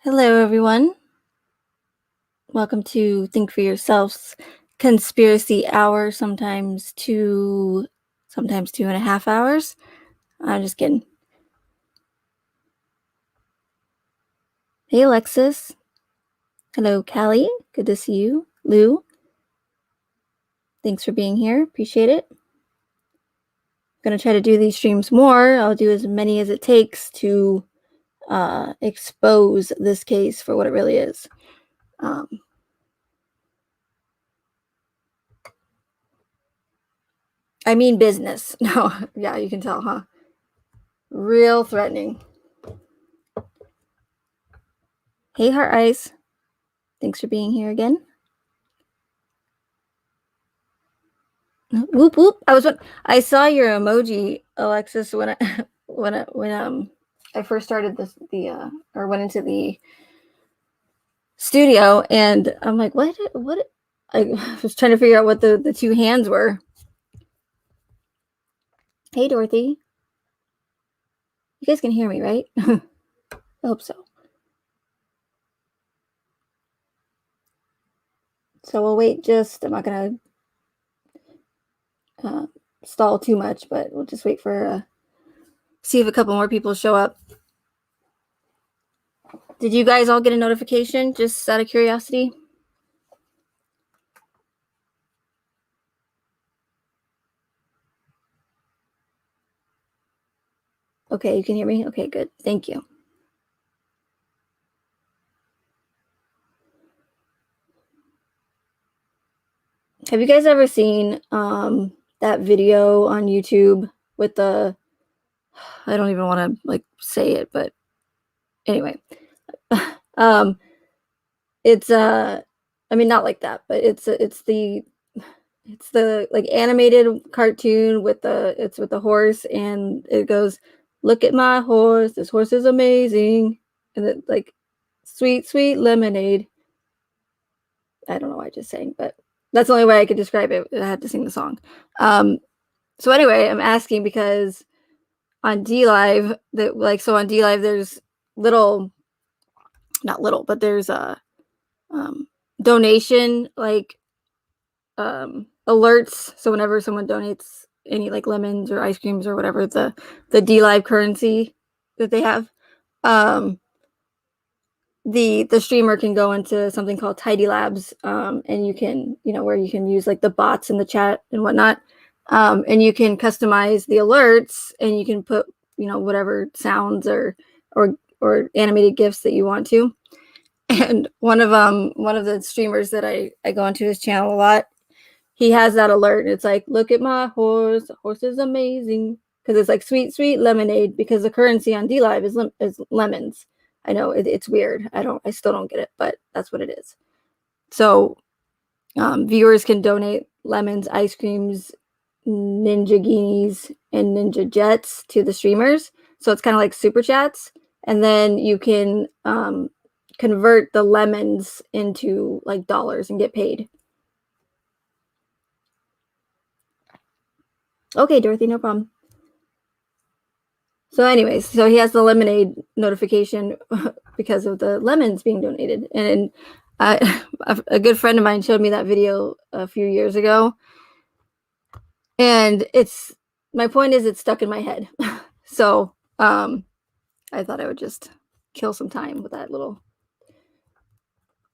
Hello, everyone. Welcome to Think for Yourselves Conspiracy Hour, sometimes 2.5 hours. I'm just kidding. Hey, Alexis. Hello, Callie. Good to see you. Lou, thanks for being here. Appreciate it. I'm going to try to do these streams more. I'll do as many as it takes to expose this case for what it really is. I mean business. No, yeah, you can tell, huh? Real threatening. Hey, Heart Eyes. Thanks for being here again. Whoop whoop! I saw your emoji, Alexis, when I first started or went into the studio, and I'm like, what? I was trying to figure out what the two hands were. Hey, Dorothy. You guys can hear me, right? I hope so. So we'll wait I'm not going to stall too much, but we'll just wait for, see if a couple more people show up. Did you guys all get a notification, just out of curiosity? Okay, you can hear me? Okay, good. Thank you. Have you guys ever seen that video on YouTube with I don't even want to like say it, but anyway. It's I mean, not like that, but it's the like animated cartoon with the horse, and it goes, "Look at my horse. This horse is amazing." And it like, "Sweet, sweet lemonade." I don't know why I just sang, but that's the only way I could describe it. I had to sing the song. So anyway, I'm asking because on DLive, on DLive, there's not little, but there's a donation alerts. So whenever someone donates any like lemons or ice creams or whatever, the DLive currency that they have, the streamer can go into something called Tidy Labs, and you can, where you can use like the bots in the chat and whatnot, and you can customize the alerts, and you can put, whatever sounds or animated GIFs that you want to. And one of the streamers that I go into his channel a lot, he has that alert. It's like, "Look at my horse. The horse is amazing." Because it's like sweet, sweet lemonade, because the currency on DLive is lemons. I know it's weird. I still don't get it, but that's what it is. So viewers can donate lemons, ice creams, ninja guineas, and ninja jets to the streamers. So it's kind of like super chats. And then you can convert the lemons into like dollars and get paid. Okay, Dorothy, no problem. So anyways, so he has the lemonade notification because of the lemons being donated. And a good friend of mine showed me that video a few years ago. And my point is, it's stuck in my head. So I thought I would just kill some time with that little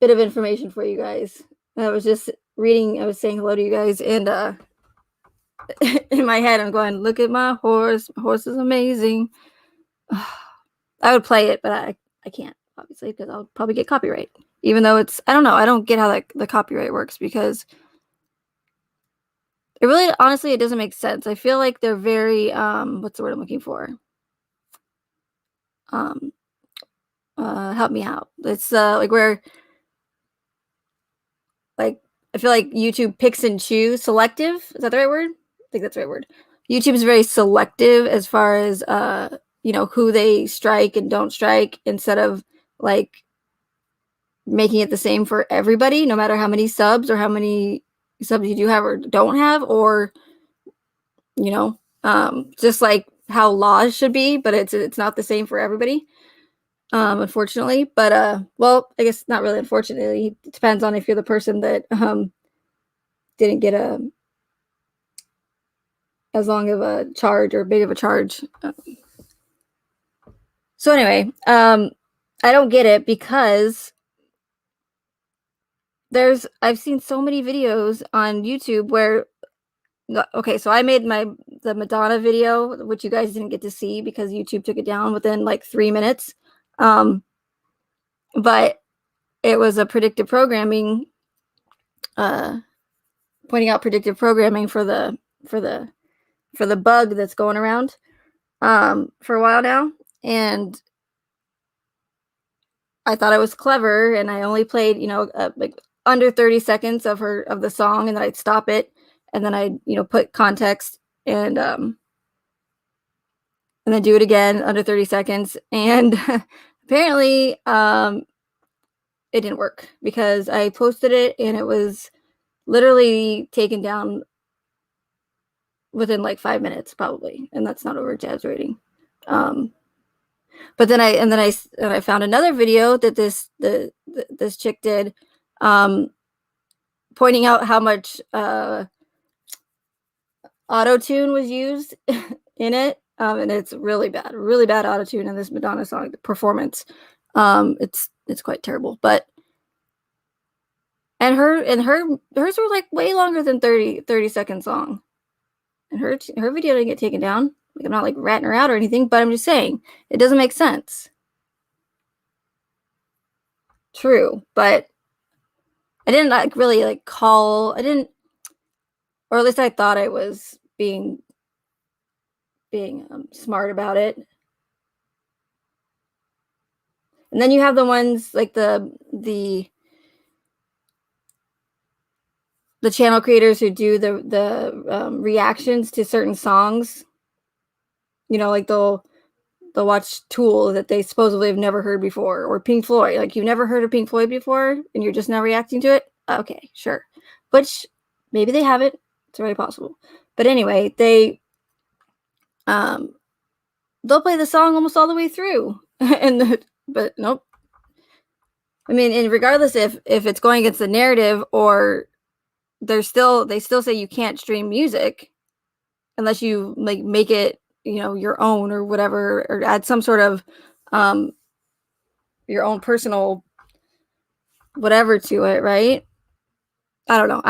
bit of information for you guys. I was just reading, I was saying hello to you guys, and in my head I'm going, "Look at my horse. My horse is amazing." I would play it, but I can't, obviously, because I'll probably get copyright. Even though I don't know, I don't get how the copyright works, because it really, honestly, it doesn't make sense. I feel like they're very, what's the word I'm looking for? Help me out. It's like where, like, I feel like YouTube picks and choose, selective. Is that the right word? I think that's the right word. YouTube's very selective as far as, who they strike and don't strike, instead of like making it the same for everybody, no matter how many subs or how many subs you do have or don't have, or, just like how laws should be, but it's not the same for everybody. unfortunately. But well, I guess not really unfortunately. It depends on if you're the person that didn't get a as long of a charge or big of a charge. So anyway, I don't get it because I've seen so many videos on YouTube where okay, so I made the Madonna video, which you guys didn't get to see because YouTube took it down within like 3 minutes. But it was a predictive programming, uh, pointing out predictive programming for the bug that's going around for a while now, and I thought it was clever, and I only played like under 30 seconds of the song, and then I'd stop it, and then I'd put context and then do it again under 30 seconds. And apparently, it didn't work because I posted it and it was literally taken down within like 5 minutes, probably. And that's not over exaggerating. But then I found another video that this chick did, pointing out how much auto tune was used in it. And it's really bad auto tune in this Madonna song. The performance, it's quite terrible. But hers were like way longer than 30-second song, and her video didn't get taken down. Like, I'm not like ratting her out or anything, but I'm just saying it doesn't make sense. True, but I didn't like really like call. I didn't, or at least I thought I was being smart about it. And then you have the ones like the channel creators who do the reactions to certain songs. Like they'll watch Tool that they supposedly have never heard before, or Pink Floyd. Like, you've never heard of Pink Floyd before and you're just now reacting to it. Okay, sure. Which maybe they haven't. It's very possible. But anyway, they'll play the song almost all the way through. But nope. I mean, and regardless if it's going against the narrative, or they still say you can't stream music unless you like make it your own or whatever, or add some sort of your own personal whatever to it, right? I don't know.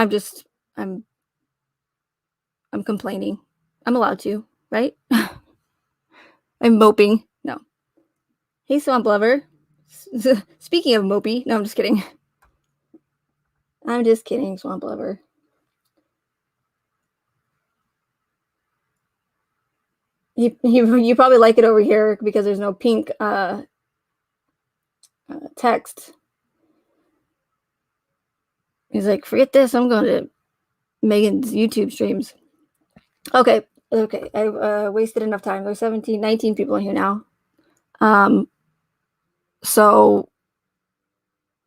I'm complaining. I'm allowed to, right? I'm moping. No. Hey, Swamp Lover. Speaking of mopey, no, I'm just kidding. I'm just kidding, Swamp Lover. You probably like it over here because there's no pink text. He's like, forget this. I'm going to Megan's YouTube streams. Okay. I wasted enough time. There's 19 people in here now. So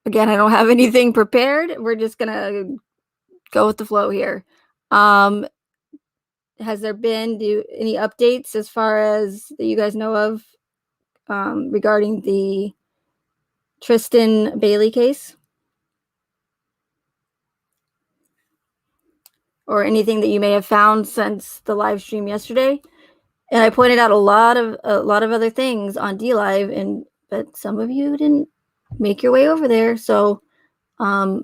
again, I don't have anything prepared. We're just gonna go with the flow here. Has there been any updates as far as that you guys know of regarding the Tristyn Bailey case? Or anything that you may have found since the live stream yesterday? And I pointed out a lot of other things on DLive, but some of you didn't make your way over there. So I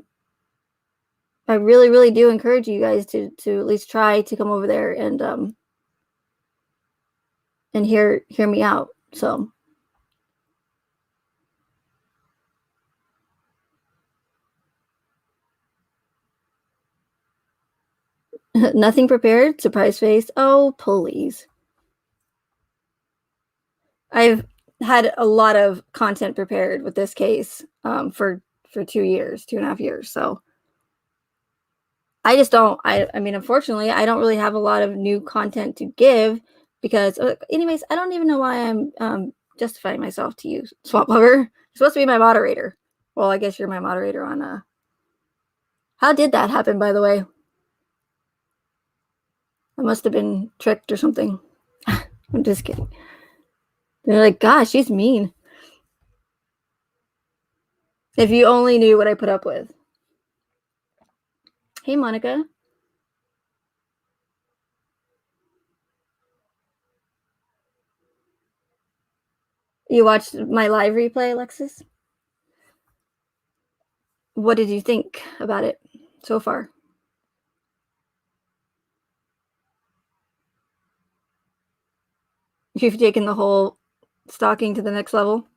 really, really do encourage you guys to at least try to come over there and hear me out. So nothing prepared, surprise face. Oh, please. I've had a lot of content prepared with this case for 2.5 years. So I just don't, I mean, unfortunately, I don't really have a lot of new content to give because, anyways, I don't even know why I'm justifying myself to you, Swamp Lover. You're supposed to be my moderator. Well, I guess you're my moderator on, how did that happen, by the way? I must have been tricked or something. I'm just kidding. They're like, gosh, she's mean. If you only knew what I put up with. Hey, Monica. You watched my live replay, Alexis? What did you think about it so far? You've taken the whole stalking to the next level?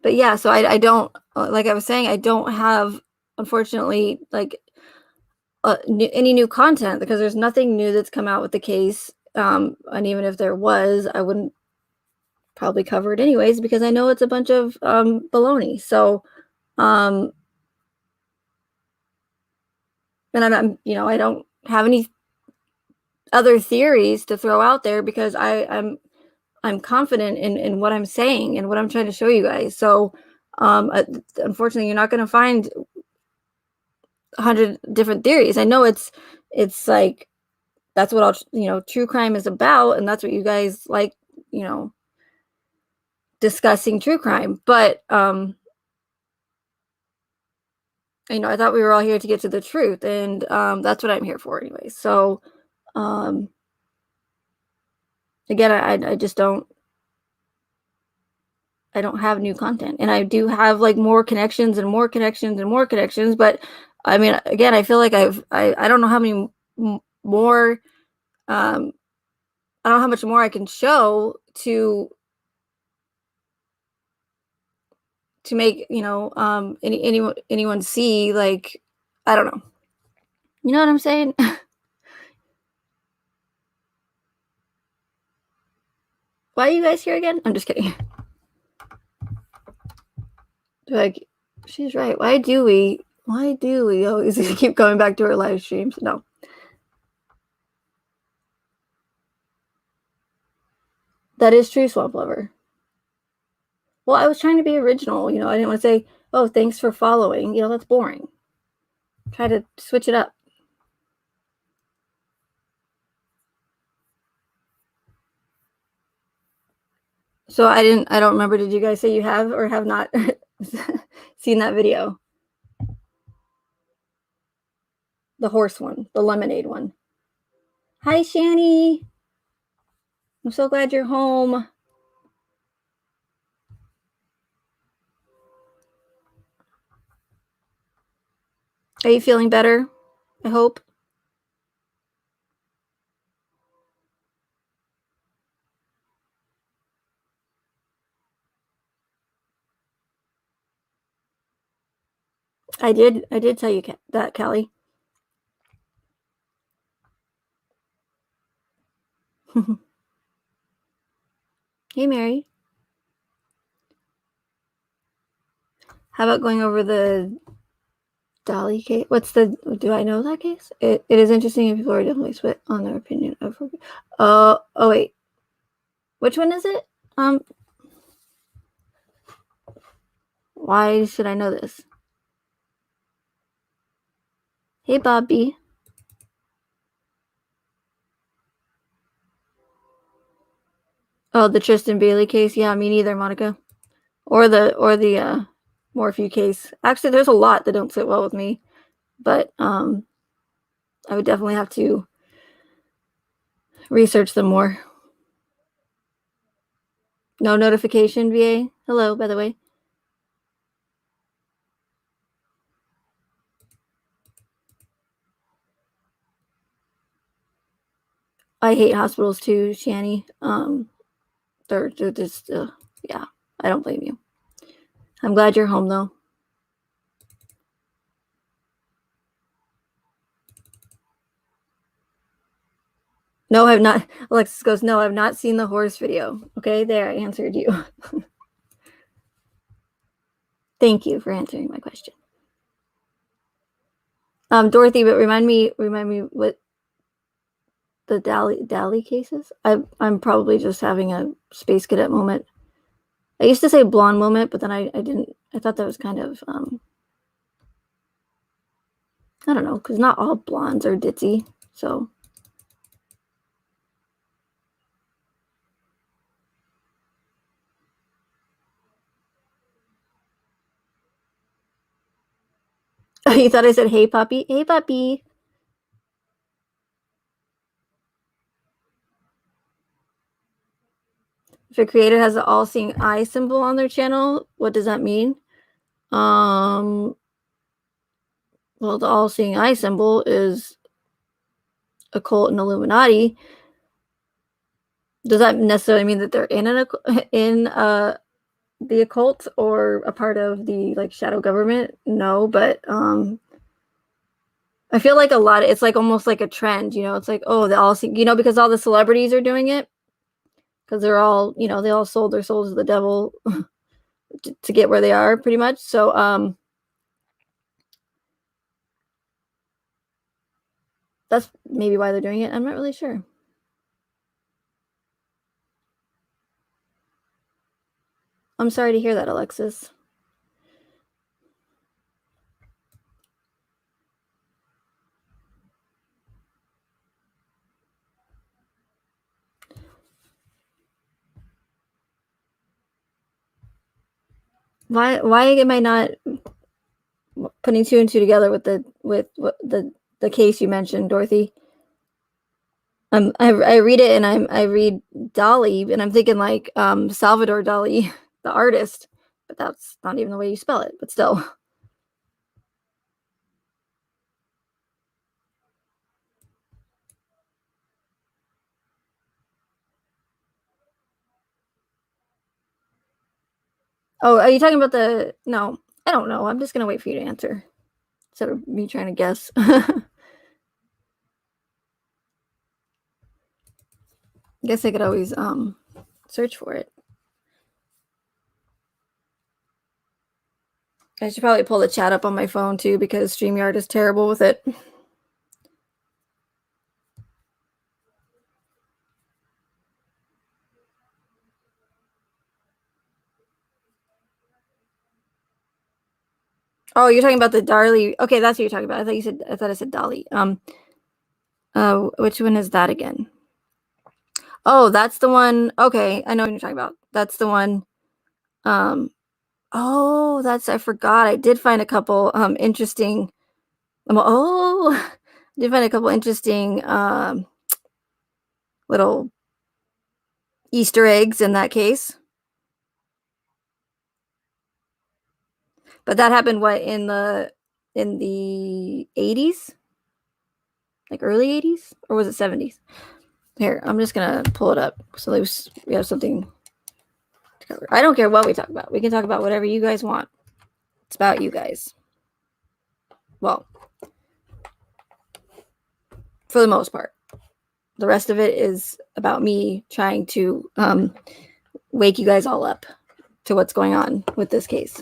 But yeah, so I don't, like I was saying, I don't have, unfortunately, like any new content because there's nothing new that's come out with the case. And even if there was, I wouldn't probably cover it anyways because I know it's a bunch of baloney. So, um, and I don't have any other theories to throw out there because I'm confident in what I'm saying and what I'm trying to show you guys. So, unfortunately, you're not going to find 100 different theories. I know it's like that's what true crime is about, and that's what you guys like, you know, discussing true crime. But I thought we were all here to get to the truth, and that's what I'm here for anyway. So, um, again, I just I don't have new content, and I do have like more connections and more connections and more connections. But I mean, again, I feel like I don't know how many more I don't know how much more I can show to make anyone see, like, I don't know. You know what I'm saying? Why are you guys here again? I'm just kidding. Like, she's right. Why do we always keep going back to our live streams? No. That is true, Swamp Lover. Well, I was trying to be original, I didn't want to say, oh, thanks for following. That's boring. Try to switch it up. So I don't remember. Did you guys say you have or have not seen that video? The horse one, the lemonade one. Hi, Shani. I'm so glad you're home. Are you feeling better? I hope. I did tell you that, Callie. Hey, Mary. How about going over the Dolly case? Do I know that case? It is interesting if people are definitely split on their opinion of. Oh wait. Which one is it? Why should I know this? Hey, Bobby. Oh, the Tristyn Bailey case. Yeah, me neither, Monica. Or the Morphew case. Actually, there's a lot that don't sit well with me, but I would definitely have to research them more. No notification, VA. Hello, by the way. I hate hospitals too, Shani. They're just, yeah, I don't blame you. I'm glad you're home though. No, I've not. Alexis goes, no, I've not seen the horse video. Okay, there, I answered you. Thank you for answering my question. Dorothy, but remind me what the Dally cases? I'm probably just having a space cadet moment. I used to say blonde moment, but then I didn't. I thought that was kind of I don't know, because not all blondes are ditzy. So. Oh, you thought I said, hey, puppy? Hey, puppy. If a creator has an all-seeing eye symbol on their channel, what does that mean? Well, the all-seeing eye symbol is occult and Illuminati. Does that necessarily mean that they're in the occult or a part of the like shadow government? No, but I feel like it's like almost like a trend, it's like, oh, the all seeing, because all the celebrities are doing it because they're all, they all sold their souls to the devil to get where they are pretty much. So that's maybe why they're doing it. I'm not really sure. I'm sorry to hear that, Alexis. Why am I not putting two and two together with the case you mentioned, Dorothy? I read it and I read Dali and I'm thinking like Salvador Dali, the artist, but that's not even the way you spell it. But still. Oh, are you talking about the? No, I don't know. I'm just gonna wait for you to answer instead of me trying to guess. I guess I could always search for it. I should probably pull the chat up on my phone too because StreamYard is terrible with it. Oh, you're talking about the Darlie. Okay, that's what you're talking about. I thought I said Dolly. Which one is that again? Oh, that's the one. Okay, I know what you're talking about. That's the one. Oh, I forgot. I did find a couple interesting. I did find a couple interesting little Easter eggs in that case. But that happened in the 80s? Like early 80s? Or was it 70s? Here, I'm just gonna pull it up so we have something to cover. I don't care what we talk about. We can talk about whatever you guys want. It's about you guys. Well, for the most part. The rest of it is about me trying to wake you guys all up to what's going on with this case.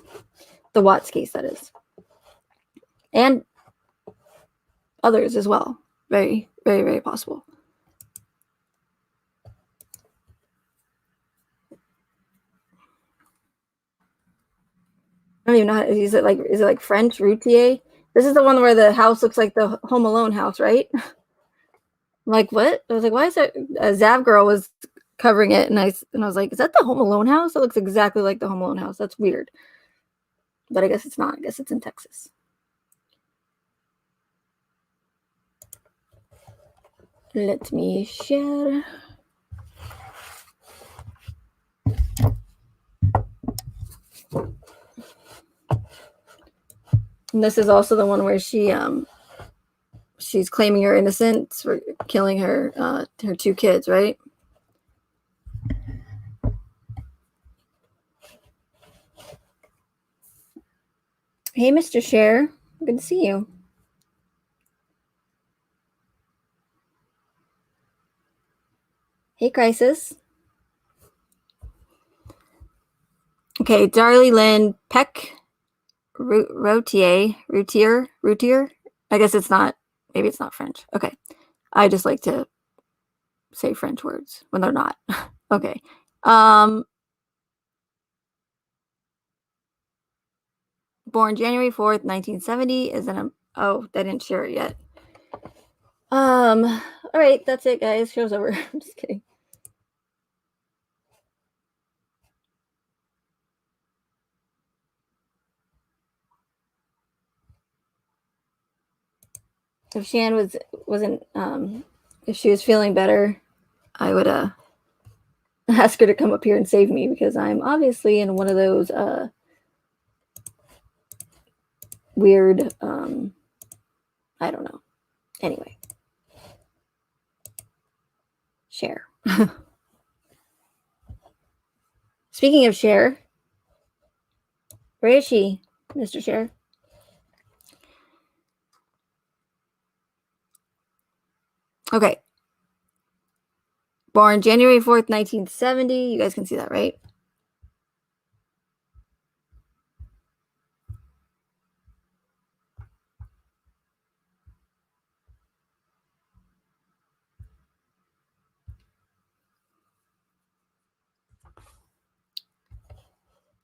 The Watts case, that is. And others as well. Very, very, very possible. I don't even know is it like French routier? This is the one where the house looks like the Home Alone house, right? Like what? I was like, why is it? A Zav girl was covering it, and I was like, is that the Home Alone house? It looks exactly like the Home Alone house. That's weird. But I guess it's not. I guess it's in Texas. Let me share. And this is also the one where she's claiming her innocence for killing her two kids, right? Hey, Mr. Cher. Good to see you. Hey, Crisis. Okay, Darlie Lynn Peck Routier. I guess it's not. Maybe it's not French. Okay. I just like to say French words when they're not. Okay. Born January 4th, 1970, is an Oh, they didn't share it yet. All right, that's it, guys. Show's over. I'm just kidding. If Shan wasn't if she was feeling better, I would ask her to come up here and save me, because I'm obviously in one of those weird I don't know. Anyway. Share. Speaking of Cher, where is she, Mr. Cher? Okay. Born January 4th, 1970. You guys can see that, right?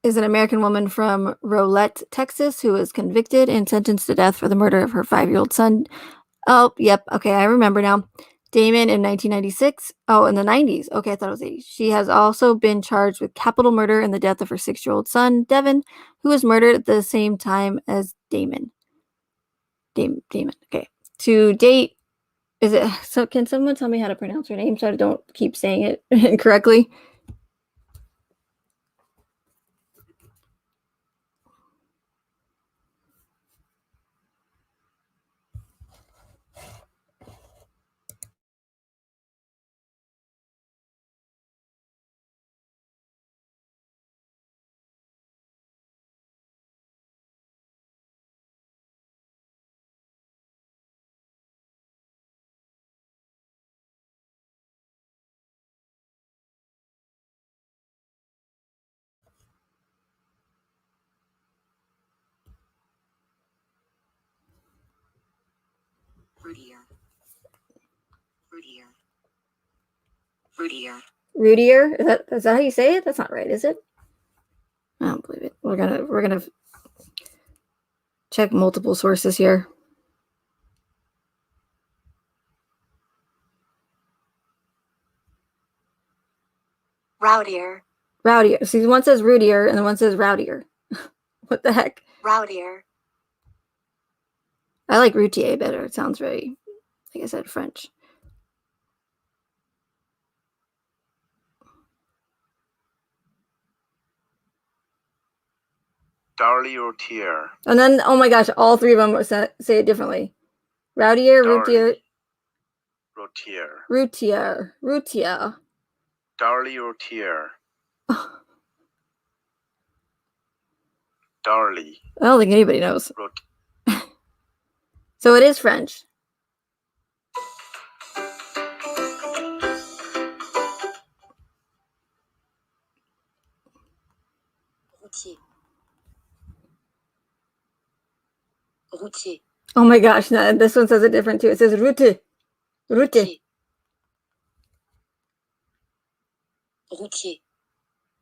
Is an American woman from Rolette, Texas, who was convicted and sentenced to death for the murder of her 5-year-old son. Oh, yep. Okay, I remember now. Damon in 1996. Oh, in the 90s. Okay, I thought it was 80s. She has also been charged with capital murder in the death of her 6-year-old son, Devin, who was murdered at the same time as Damon. Damon. Okay. To date, is it so? Can someone tell me how to pronounce her name so I don't keep saying it incorrectly? Rudier. Is that how you say it? That's not right, is it? I don't believe it. We're gonna check multiple sources here. Rowdier. See, one says Rudier and the one says Rowdier. What the heck? Rowdier. I like routier better. It sounds very, like I said, French. Darlie Routier. And then, oh my gosh, all three of them say it differently. Rowdier, Routier. Routier. Routier. Darlie Routier. Darlie. I don't think anybody knows. So it is French. Routier. Oh my gosh, no, this one says it different too. It says route. Routier.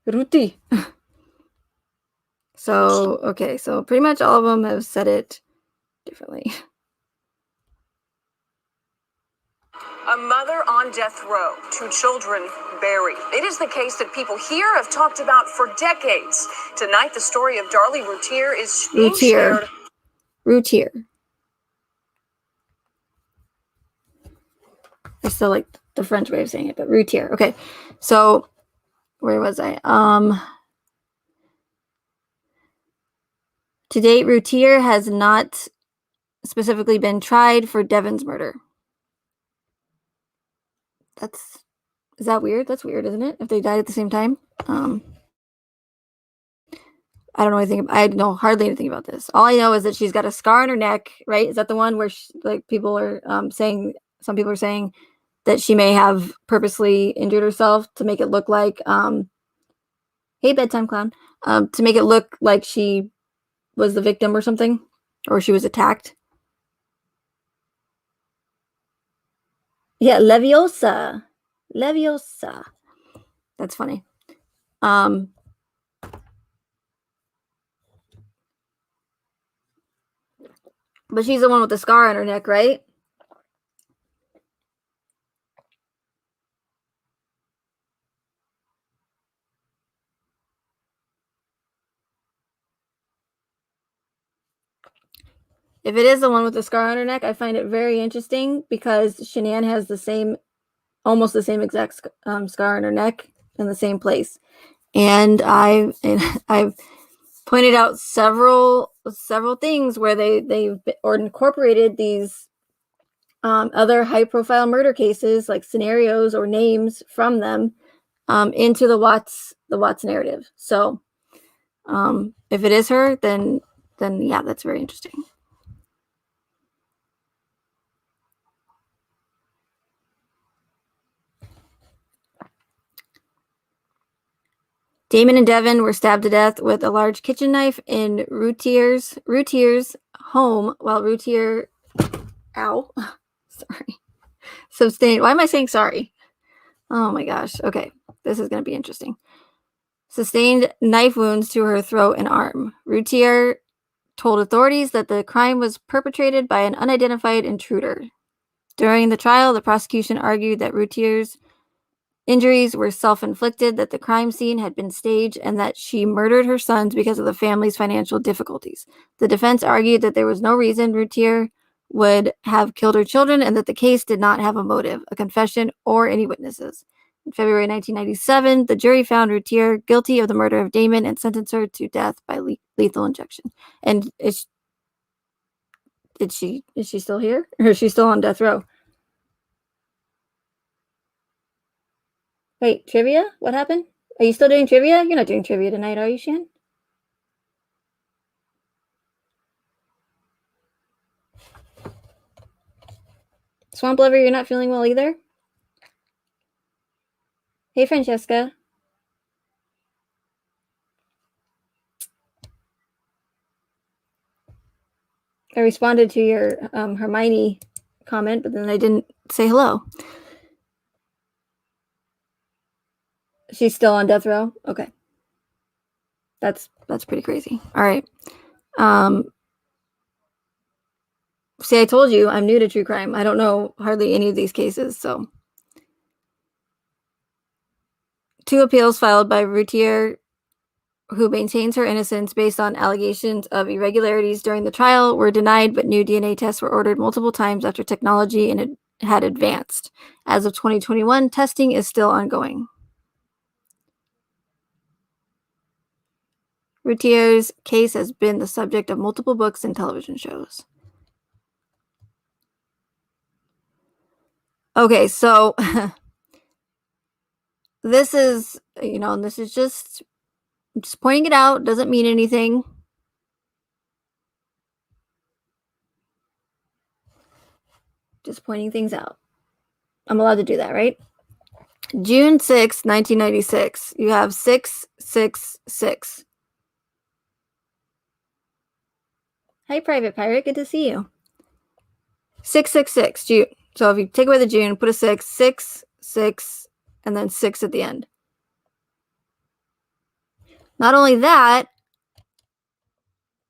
Ruti. So, okay, so pretty much all of them have said it differently. A mother on death row, 2 children buried. It is the case that people here have talked about for decades. Tonight, the story of Darlie Routier is being shared. Routier. I still like the French way of saying it, but routier. Okay, so where was I? To date, Routier has not specifically been tried for Devin's murder. Is that weird? That's weird, isn't it? If they died at the same time. I don't know anything. I know hardly anything about this. All I know is that she's got a scar on her neck. Right? Is that the one where people are saying? Some people are saying that she may have purposely injured herself to make it look like, hey, bedtime clown, to make it look like she was the victim or something, or she was attacked. Yeah, Leviosa. That's funny. But she's the one with the scar on her neck, right? If it is the one with the scar on her neck, I find it very interesting because Shanann has the same, almost the same exact scar on her neck in the same place. And I've pointed out several things where they've incorporated these other high-profile murder cases, like scenarios or names from them, into the Watts narrative. So, if it is her, then yeah, that's very interesting. Damon and Devin were stabbed to death with a large kitchen knife in Routier's home while Routier, sorry, sustained. Why am I saying sorry? Oh my gosh. Okay, this is going to be interesting. Sustained knife wounds to her throat and arm. Routier told authorities that the crime was perpetrated by an unidentified intruder. During the trial, the prosecution argued that Routier's injuries were self-inflicted, that the crime scene had been staged, and that she murdered her sons because of the family's financial difficulties. The defense argued that there was no reason Routier would have killed her children and that the case did not have a motive, a confession, or any witnesses. In February 1997, the jury found Routier guilty of the murder of Damon and sentenced her to death by lethal injection. And is she still here? Or is she still on death row? Wait, trivia? What happened? Are you still doing trivia? You're not doing trivia tonight, are you, Shan? Swamp Lover, you're not feeling well either? Hey, Francesca. I responded to your Hermione comment, but then I didn't say hello. She's still on death row? Okay. That's pretty crazy. All right. See, I told you I'm new to true crime. I don't know hardly any of these cases, so. 2 appeals filed by Routier, who maintains her innocence based on allegations of irregularities during the trial, were denied, but new DNA tests were ordered multiple times after technology and it had advanced. As of 2021, testing is still ongoing. Routier's case has been the subject of multiple books and television shows. Okay, so this is, this is just pointing it out, doesn't mean anything. Just pointing things out. I'm allowed to do that, right? June 6, 1996. You have 666. Hi, Private Pirate. Good to see you. 666. June. So if you take away the June, put a 6, 6, 6, and then 6 at the end. Not only that,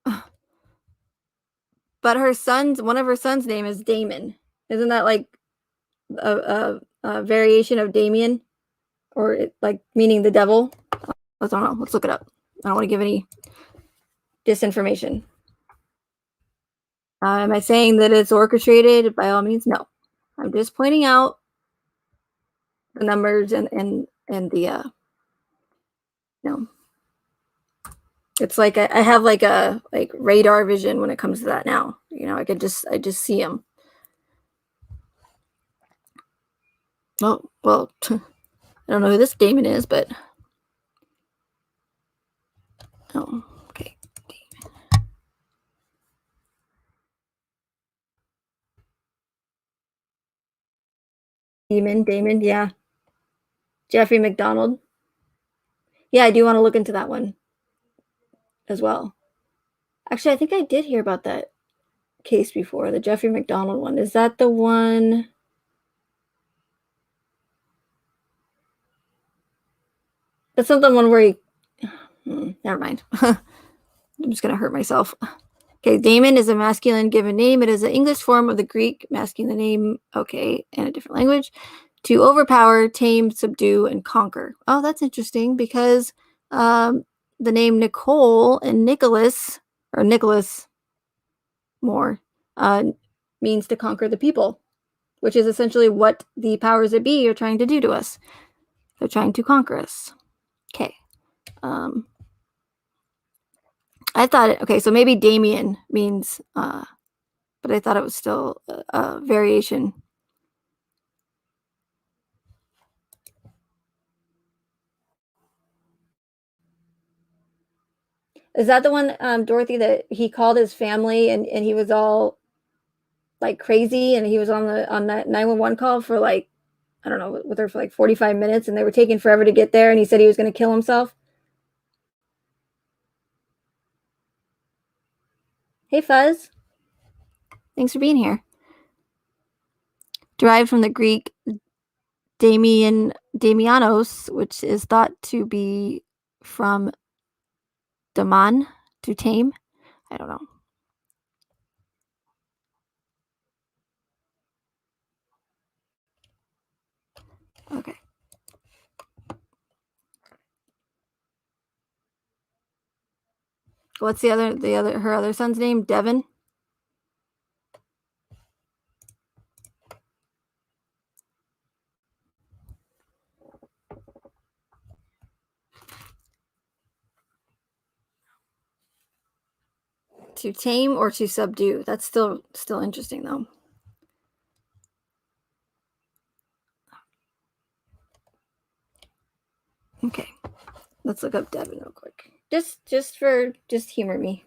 but one of her sons' name is Damon. Isn't that like a variation of Damien? Or like meaning the devil? I don't know. Let's look it up. I don't want to give any disinformation. Am I saying that it's orchestrated? By all means, no. I'm just pointing out the numbers and the it's like I have like a radar vision when it comes to that now. I just see them. Well, I don't know who this Damon is, but oh, okay. Damon, yeah. Jeffrey McDonald. Yeah, I do want to look into that one as well. Actually, I think I did hear about that case before, the Jeffrey McDonald one. Is that the one? That's not the one where he... never mind. I'm just going to hurt myself. Okay, Damon is a masculine given name. It is an English form of the Greek masculine name, okay, in a different language. To overpower, tame, subdue, and conquer. Oh, that's interesting because the name Nicole and Nicholas, or Nicholas more, means to conquer the people, which is essentially what the powers that be are trying to do to us. They're trying to conquer us. Okay. I thought, okay, so maybe Damien means, but I thought it was still a variation. Is that the one, Dorothy, that he called his family and he was all like crazy and he was on that 911 call for like, I don't know, with her for like 45 minutes and they were taking forever to get there and he said he was going to kill himself? Hey, Fuzz. Thanks for being here. Derived from the Greek Damianos, which is thought to be from daman, to tame. I don't know. Okay. What's her other son's name? Devin? To tame or to subdue? That's still interesting though. Okay. Let's look up Devin real quick. Just humor me.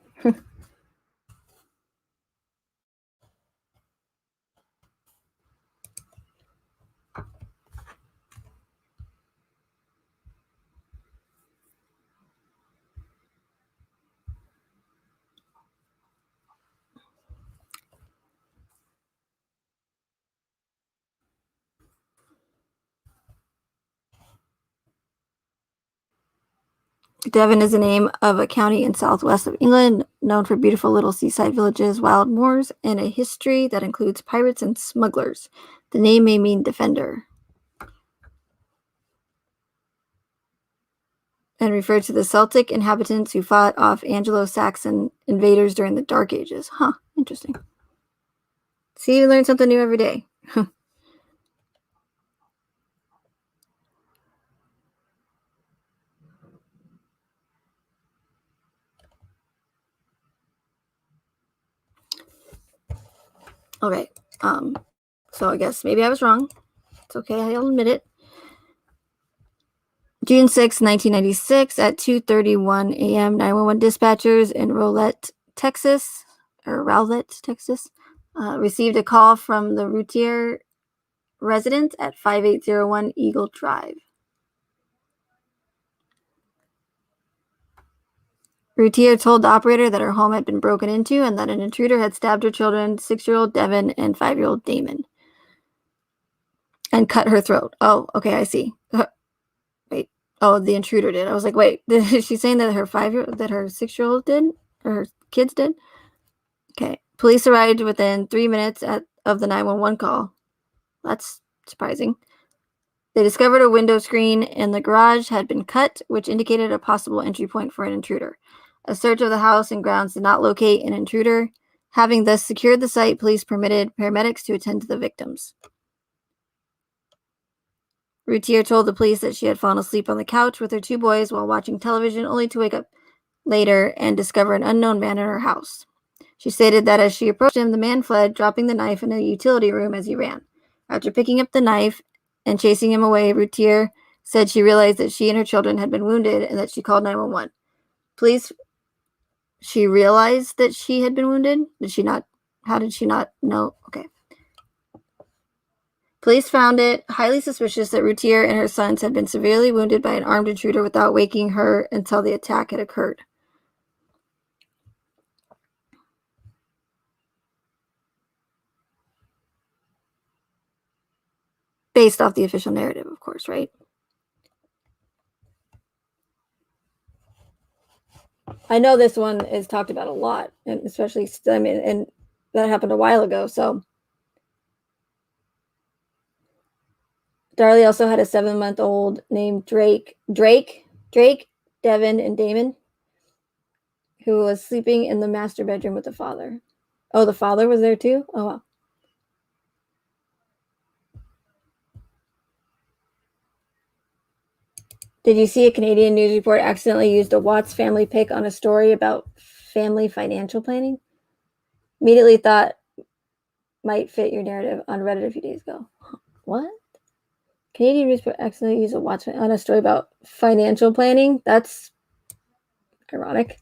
Devon is the name of a county in southwest of England, known for beautiful little seaside villages, wild moors, and a history that includes pirates and smugglers. The name may mean defender. And refer to the Celtic inhabitants who fought off Anglo-Saxon invaders during the Dark Ages. Huh, interesting. See, you learn something new every day. Okay, so I guess maybe I was wrong. It's okay, I'll admit it. June 6, 1996, at 2:31 a.m., 911 dispatchers in Rowlett, Texas, received a call from the Routier resident at 5801 Eagle Drive. Routier told the operator that her home had been broken into and that an intruder had stabbed her children, 6-year-old Devin and 5-year-old Damon, and cut her throat. Oh, okay, I see. Wait. Oh, the intruder did. I was like, wait, is she saying that her 6-year-old did? Or her kids did? Okay. Police arrived within 3 minutes of the 911 call. That's surprising. They discovered a window screen in the garage had been cut, which indicated a possible entry point for an intruder. A search of the house and grounds did not locate an intruder. Having thus secured the site, police permitted paramedics to attend to the victims. Routier told the police that she had fallen asleep on the couch with her 2 boys while watching television, only to wake up later and discover an unknown man in her house. She stated that as she approached him, the man fled, dropping the knife in a utility room as he ran. After picking up the knife and chasing him away, Routier said she realized that she and her children had been wounded and that she called 911. She realized that she had been wounded? Did she not? How did she not know? Okay. Police found it highly suspicious that Routier and her sons had been severely wounded by an armed intruder without waking her until the attack had occurred. Based off the official narrative, of course, right? I know this one is talked about a lot, and especially, I mean, and that happened a while ago. So Darlie also had a 7-month-old named Drake, Devin, and Damon, who was sleeping in the master bedroom with the father. Oh, the father was there too? Oh, wow. Did you see a Canadian news report accidentally used a Watts family pic on a story about family financial planning? Immediately thought might fit your narrative on Reddit a few days ago. What? Canadian news report accidentally used a Watts on a story about financial planning? That's ironic.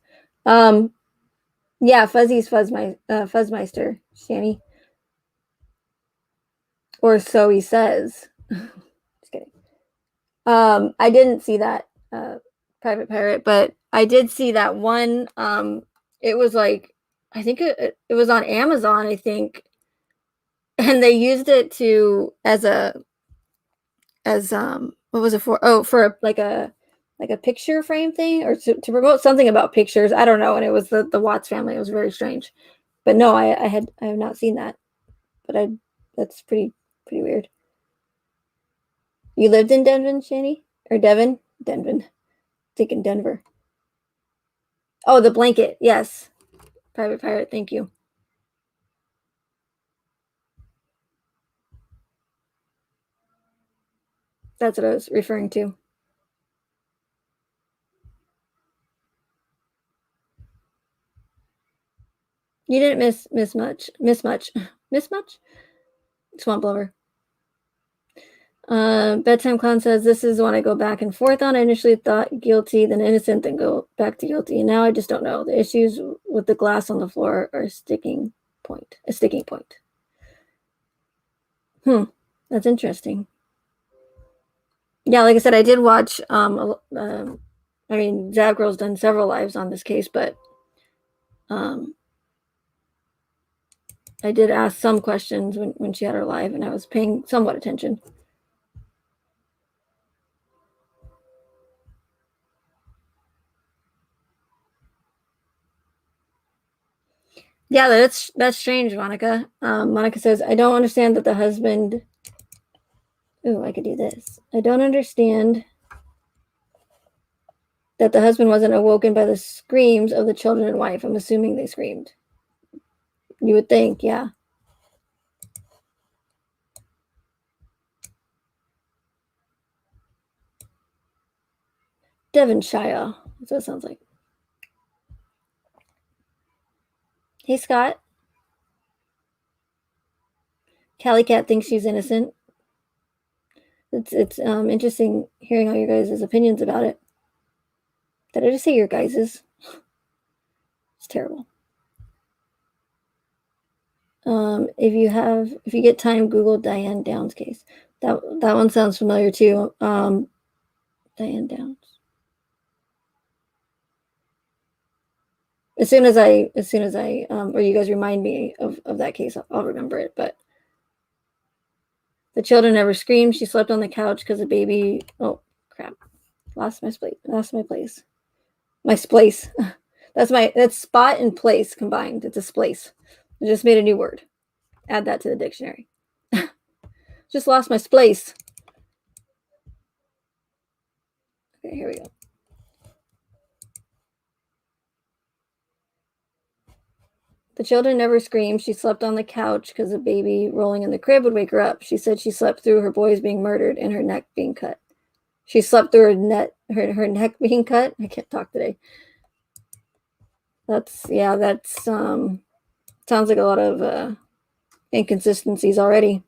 Yeah, Fuzzy's Fuzzmeister, Shanny. Or so he says. Just kidding. I didn't see that Private Pirate, but I did see that one. It was like, I think it was on Amazon, I think, and they used it to as what was it for? Oh, for like a picture frame thing, or to promote something about pictures. I don't know. And it was the Watts family. It was very strange. But no, I have not seen that. But that's pretty weird. You lived in Denver, Shani? Or Devon? Denver. Thinking Denver. Oh, the blanket. Yes. Private Pirate. Thank you. That's what I was referring to. You didn't miss much. Miss much. Swamp Lover. Bedtime Clown says, this is one I go back and forth on. I initially thought guilty, then innocent, then go back to guilty. And now I just don't know. The issues with the glass on the floor are a sticking point. That's interesting. Yeah, like I said, I did watch, I mean, Zab Girl's done several lives on this case, but I did ask some questions when she had her live, and I was paying somewhat attention. Yeah, that's strange, Monica. Monica says, I don't understand that the husband... Ooh, I could do this. I don't understand that the husband wasn't awoken by the screams of the children and wife. I'm assuming they screamed. You would think, yeah. Devonshire. That's what it sounds like. Hey, Scott. Callie Cat thinks she's innocent. It's interesting hearing all your guys' opinions about it. Did I just say your guys's? It's terrible. If you get time, Google Diane Downs case. That one sounds familiar too. Diane Downs. As soon as I, or you guys remind me of that case, I'll remember it. But the children never screamed. She slept on the couch because the baby. Oh crap! Lost my place. My splace. That's spot and place combined. It's a splace. I just made a new word. Add that to the dictionary. Just lost my splace. Okay, here we go. The children never screamed. She slept on the couch because a baby rolling in the crib would wake her up. She said she slept through her boys being murdered and her neck being cut. She slept through her neck being cut. I can't talk today. That's sounds like a lot of inconsistencies already.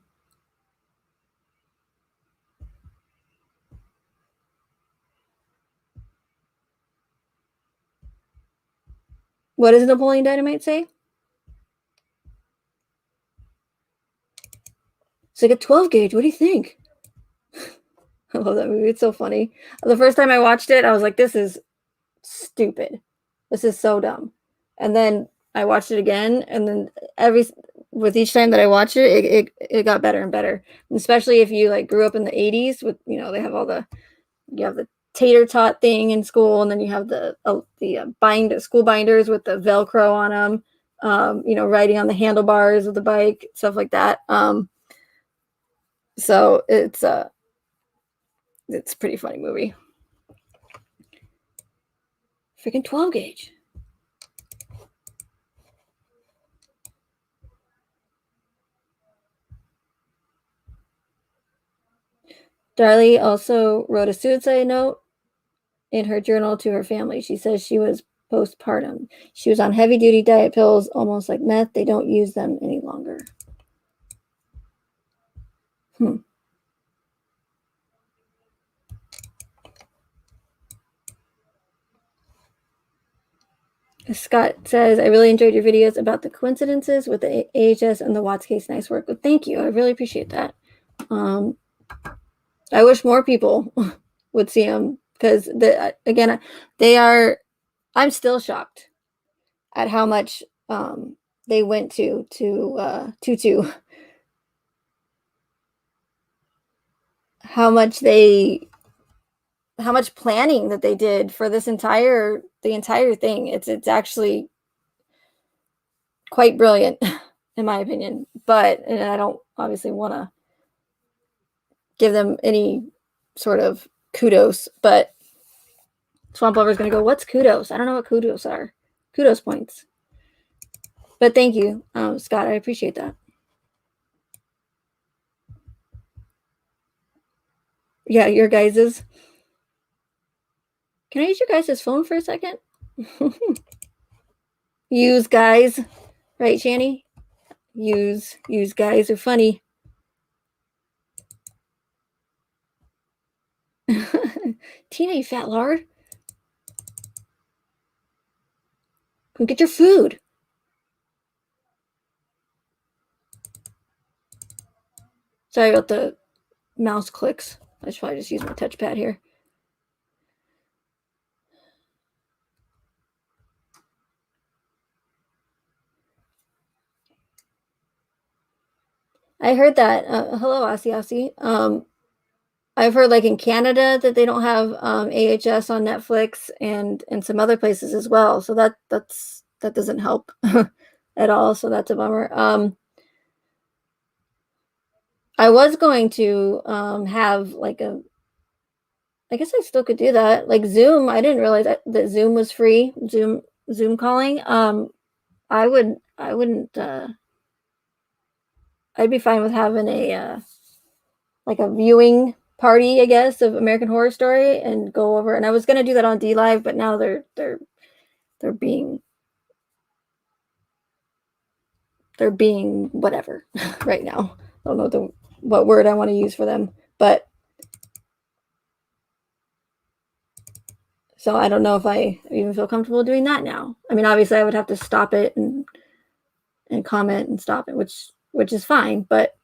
What does Napoleon Dynamite say? It's like a 12 gauge. What do you think? I love that movie. It's so funny. The first time I watched it, I was like, this is stupid. This is so dumb. And then I watched it again, and then with each time that I watched it got better and better. And especially if you like grew up in the 80s with, they have all you have the tater tot thing in school, and then you have the school binders with the Velcro on them. Riding on the handlebars of the bike, stuff like that. So it's a pretty funny movie. Freaking 12 gauge. Darlie also wrote a suicide note in her journal to her family. She says she was postpartum. She was on heavy duty diet pills, almost like meth. They don't use them any longer. Scott says, I really enjoyed your videos about the coincidences with the AHS and the Watts case. Nice work. Well, thank you. I really appreciate that. I wish more people would see them because, again, I'm still shocked at how much they went to Tutu. How much planning that they did for the entire thing. It's actually quite brilliant, in my opinion. And I don't obviously want to give them any sort of kudos, but Swamp Lover's going to go, what's kudos? I don't know what kudos are. Kudos points. But thank you, Scott. I appreciate that. Yeah, your guys's. Can I use your guys' phone for a second? Use guys. Right, Shani? Use guys are funny. Tina, you fat lard. Go get your food. Sorry about the mouse clicks. I should probably just use my touchpad here. I heard that. Hello, Asi. I've heard like in Canada that they don't have AHS on Netflix and some other places as well. So that doesn't help at all. So that's a bummer. I was going to have like I guess I still could do that. Like Zoom. I didn't realize that Zoom was free. Zoom calling. I wouldn't. I'd be fine with having a like a viewing party, I guess, of American Horror Story and go over. And I was gonna do that on D Live, but now they're being whatever right now. I don't know what word I want to use for them, but so I don't know if I even feel comfortable doing that now. I mean, obviously I would have to stop it and comment and stop it, which is fine, but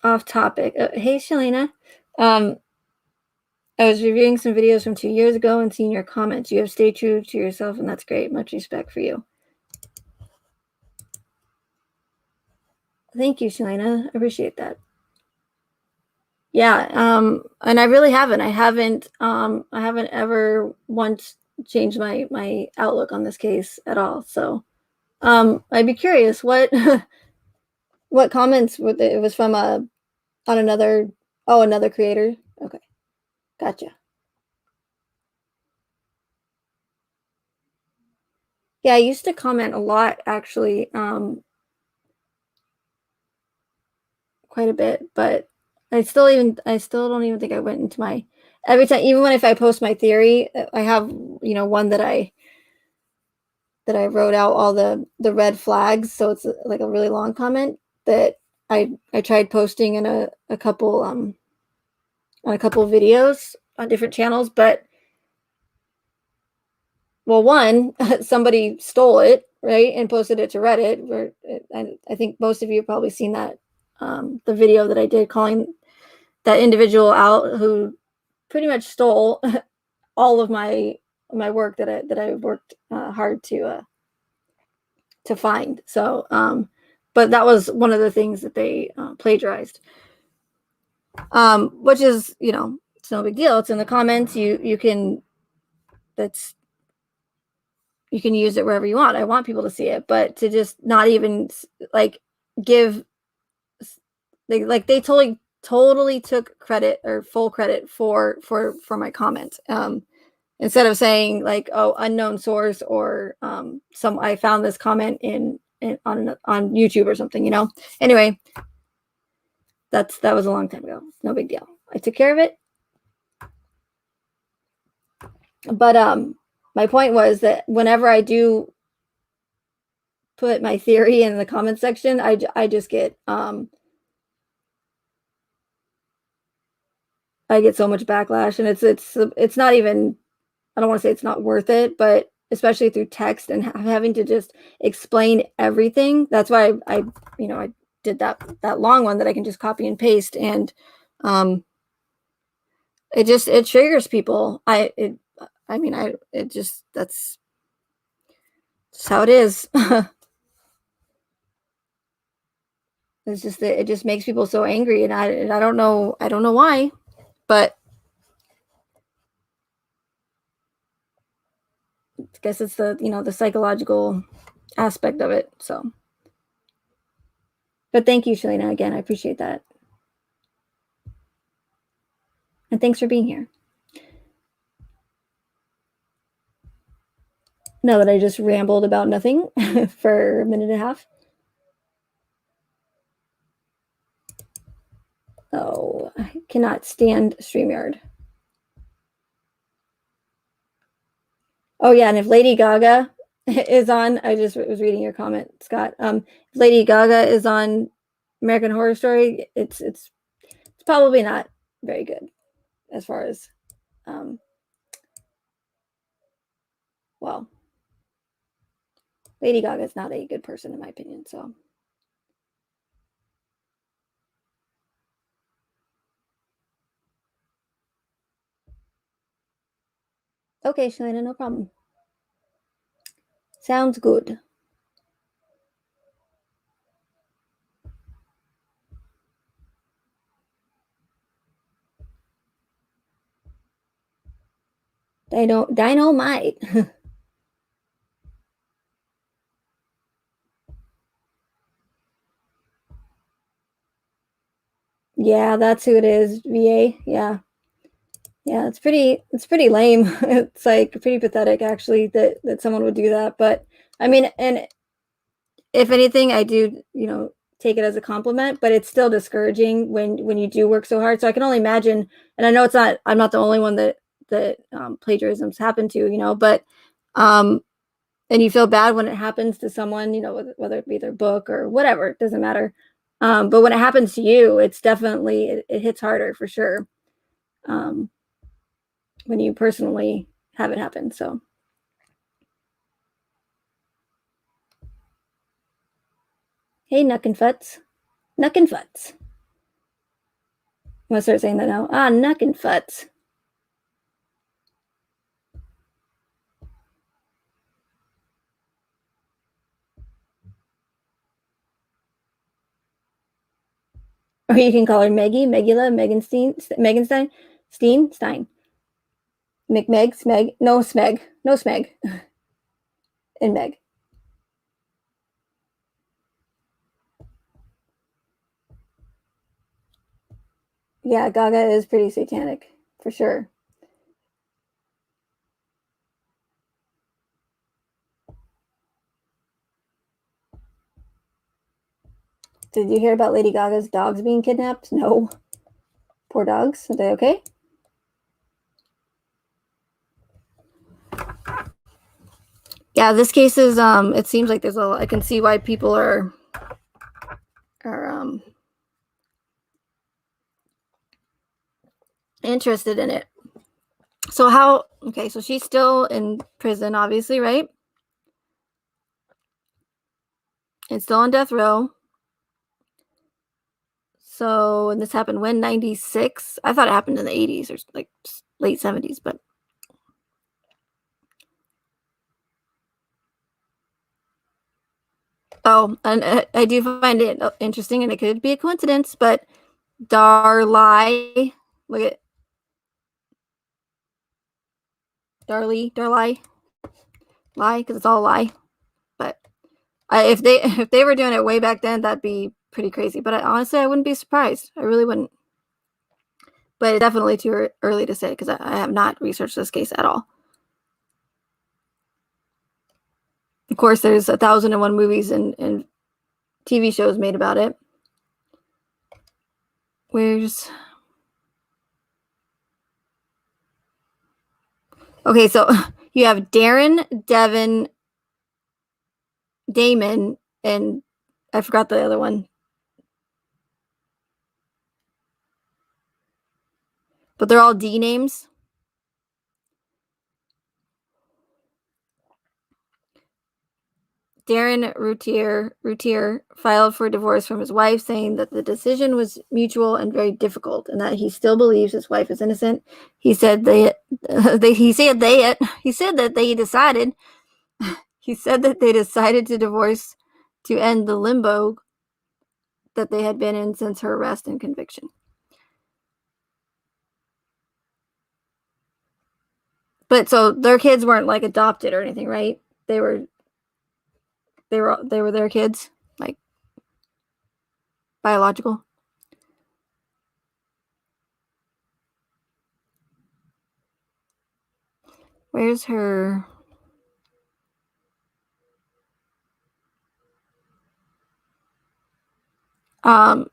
off topic. Hey, Shalina. I was reviewing some videos from 2 years ago and seeing your comments. You have stayed true to yourself, and that's great. Much respect for you. Thank you, Shalina. I appreciate that. Yeah, and I really haven't. I haven't ever once changed my outlook on this case at all. So, I'd be curious what what comments it was from on another creator. Okay, gotcha. Yeah, I used to comment a lot actually, quite a bit, but I still don't even think I went into my every time, even if I post my theory, I have, one that I wrote out all the red flags. So it's like a really long comment that I tried posting in a couple on a couple of videos on different channels, but well, one, somebody stole it, right, and posted it to Reddit. Where I think most of you have probably seen that, the video that I did calling that individual out who pretty much stole all of my work that I worked hard to find. So, but that was one of the things that they plagiarized, which is, you know, it's no big deal. It's in the comments. You can you can use it wherever you want. I want people to see it, but to just not even like give they totally took credit or full credit for my comment. Instead of saying like, oh, unknown source, or I found this comment on YouTube or something, you know. Anyway, that was a long time ago. No big deal. I took care of it. But my point was that whenever I do put my theory in the comment section, I just get I get so much backlash, and it's not even, I don't want to say it's not worth it, but especially through text and having to just explain everything. That's why I did that long one that I can just copy and paste, and it triggers people. That's just how it is. It's just that it just makes people so angry, and I don't know why, but I guess it's the psychological aspect of it. So, but thank you, Shalina, again. I appreciate that, and thanks for being here. Now that I just rambled about nothing for a minute and a half. Oh, I cannot stand StreamYard. Oh yeah, and if Lady Gaga is on, I just was reading your comment, Scott. If Lady Gaga is on American Horror Story, it's probably not very good as far as well, Lady Gaga is not a good person in my opinion. So okay, Shalina, no problem. Sounds good. Dynamite. Yeah, that's who it is. VA. Yeah. Yeah, it's pretty lame. It's like pretty pathetic actually that someone would do that. But I mean, and if anything, I do, take it as a compliment, but it's still discouraging when you do work so hard. So I can only imagine, and I know I'm not the only one that plagiarisms happen to, but and you feel bad when it happens to someone, whether it be their book or whatever, it doesn't matter. But when it happens to you, it's definitely, it hits harder for sure. When you personally have it happen. So. Hey, Nuckenfuts. Nuckenfuts. I'm going to start saying that now. Ah, Nuckenfuts. Or you can call her Meggie, Megula, Meganstein, Stein. McMeg, Smeg, no Smeg, and Meg. Yeah, Gaga is pretty satanic, for sure. Did you hear about Lady Gaga's dogs being kidnapped? No. Poor dogs. Are they okay? Yeah, this case is, it seems like there's I can see why people are interested in it. So how, okay, so she's still in prison, obviously, right? And still on death row. So, and this happened when, 96? I thought it happened in the 80s or like late 70s, but. Oh, and I do find it interesting, and it could be a coincidence, but Darlie, look at Darlie, lie, because it's all a lie. But if they were doing it way back then, that'd be pretty crazy. But honestly, I wouldn't be surprised. I really wouldn't. But it's definitely too early to say because I have not researched this case at all. Of course, there's 1,001 movies and TV shows made about it. Where's... Okay, so you have Darren, Devin, Damon, and I forgot the other one. But they're all D names. Darren Routier filed for divorce from his wife, saying that the decision was mutual and very difficult, and that he still believes his wife is innocent. He said that they decided to divorce to end the limbo that they had been in since her arrest and conviction. But so their kids weren't like adopted or anything, right? They were their kids, like biological. Where's her?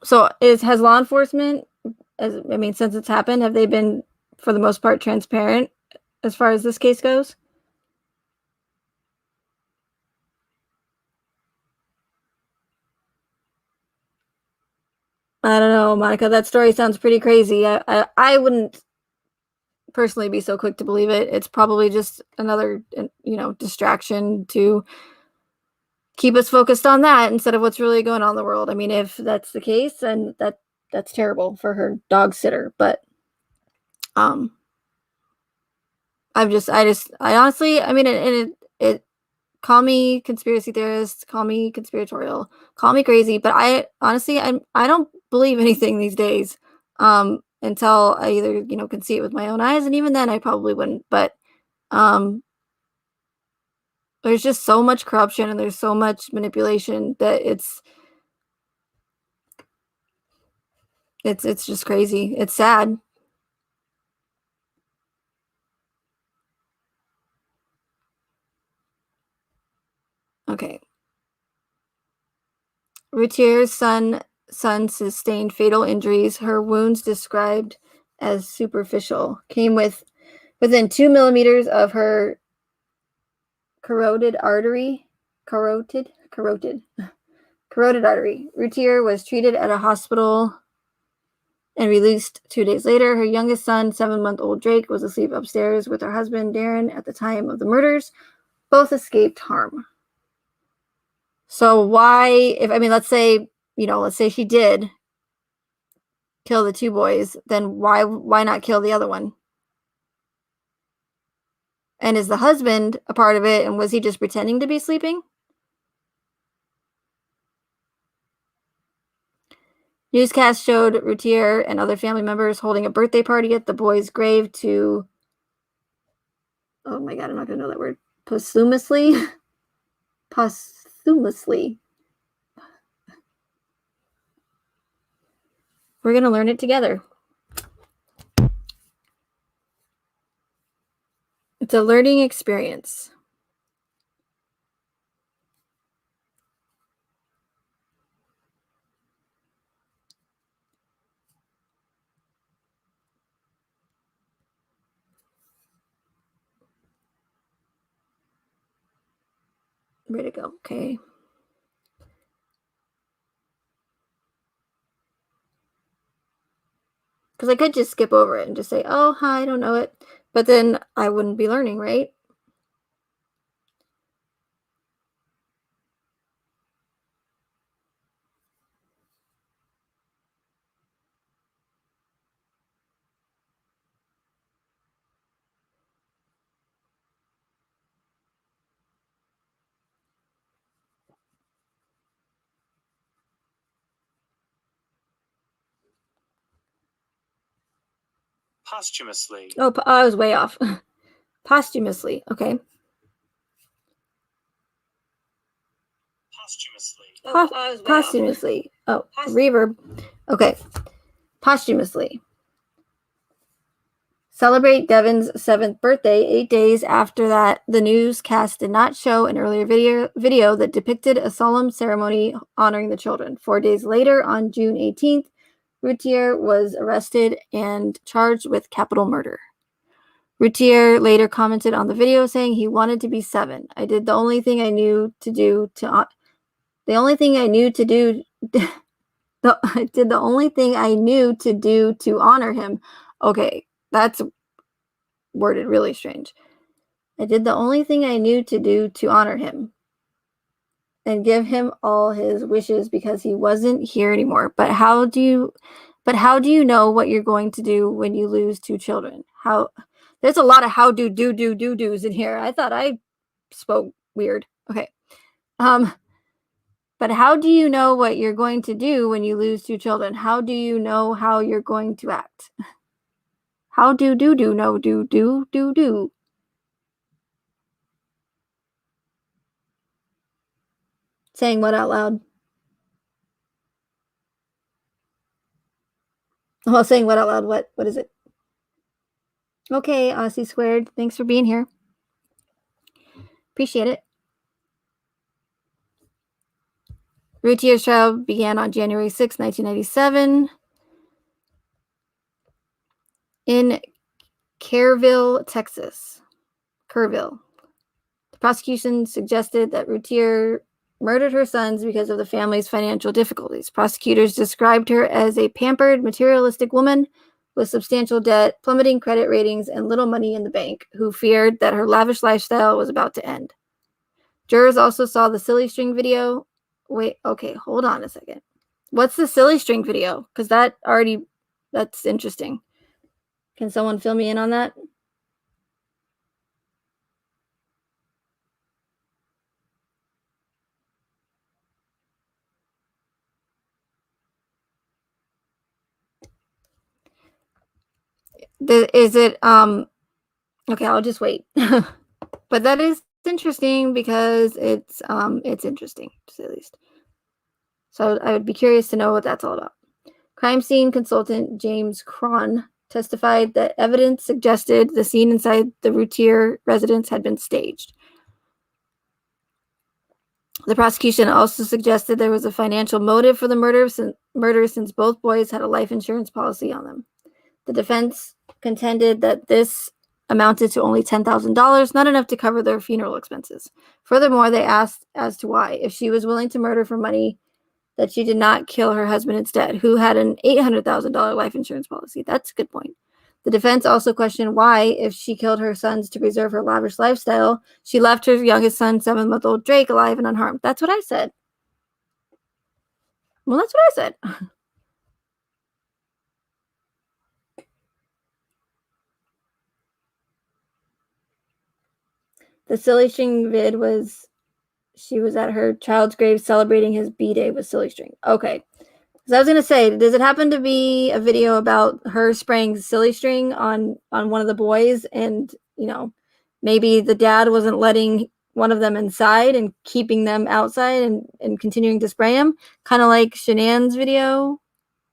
So has law enforcement, since it's happened, have they been, for the most part, transparent as far as this case goes? I don't know, Monica. That story sounds pretty crazy. I wouldn't personally be so quick to believe it. It's probably just another, distraction to keep us focused on that instead of what's really going on in the world. I mean, if that's the case, then that's terrible for her dog sitter. But I honestly, it call me conspiracy theorist, call me conspiratorial, call me crazy, but I honestly, I don't believe anything these days until I either, can see it with my own eyes, and even then I probably wouldn't. But there's just so much corruption and there's so much manipulation that it's just crazy. It's sad. Okay. Routier's son sustained fatal injuries. Her wounds, described as superficial, came within 2 millimeters of her carotid artery. Carotid artery. Routier was treated at a hospital and released 2 days later. Her youngest son, 7-month-old Drake, was asleep upstairs with her husband, Darren, at the time of the murders. Both escaped harm. So why, let's say she did kill the 2 boys, then why not kill the other one? And is the husband a part of it, and was he just pretending to be sleeping? Newscast showed Routier and other family members holding a birthday party at the boy's grave to, oh my God, I'm not going to know that word, posthumously. We're going to learn it together. It's a learning experience. Where'd it go? Okay. Because I could just skip over it and just say, oh, hi, I don't know it. But then I wouldn't be learning, right? Posthumously. Oh, I was way off. Posthumously. Okay. Posthumously. Posthumously. Oh, reverb. Okay. Posthumously. Celebrate Devin's 7th birthday. 8 days after that, the newscast did not show an earlier video that depicted a solemn ceremony honoring the children. 4 days later, on June 18th, Routier was arrested and charged with capital murder. Routier later commented on the video saying he wanted to be 7. I did the only thing I knew to do to the only thing I knew to do I did the only thing I knew to do to honor him. Okay, that's worded really strange. I did the only thing I knew to do to honor him and give him all his wishes because he wasn't here anymore. But how do you know what you're going to do when you lose 2 children? There's a lot of how do's in here. I thought I spoke weird. Okay. But how do you know what you're going to do when you lose 2 children? How do you know how you're going to act? How do no do. Saying what out loud? Well, saying what out loud? What is it? Okay, Aussie Squared. Thanks for being here. Appreciate it. Routier's trial began on January 6, 1997 in Kerrville, Texas. Kerrville. The prosecution suggested that Routier murdered her sons because of the family's financial difficulties. Prosecutors described her as a pampered, materialistic woman with substantial debt, plummeting credit ratings, and little money in the bank, who feared that her lavish lifestyle was about to end. Jurors also saw the silly string video. Wait, okay, hold on a second. What's the silly string video? Because that's interesting. Can someone fill me in on that? Is it, okay, I'll just wait. But that is interesting because it's interesting, to say the least. So I would be curious to know what that's all about. Crime scene consultant James Cron testified that evidence suggested the scene inside the Routier residence had been staged. The prosecution also suggested there was a financial motive for the murder since both boys had a life insurance policy on them. The defense contended that this amounted to only $10,000, not enough to cover their funeral expenses. Furthermore, they asked as to why, if she was willing to murder for money, that she did not kill her husband instead, who had an $800,000 life insurance policy. That's a good point. The defense also questioned why, if she killed her sons to preserve her lavish lifestyle, she left her youngest son, 7-month-old Drake, alive and unharmed. That's what I said. Well, that's what I said. The silly string vid was she was at her child's grave celebrating his B-day with silly string. Okay. So I was going to say, does it happen to be a video about her spraying silly string on one of the boys, and, maybe the dad wasn't letting one of them inside and keeping them outside and continuing to spray him, kind of like Shanann's video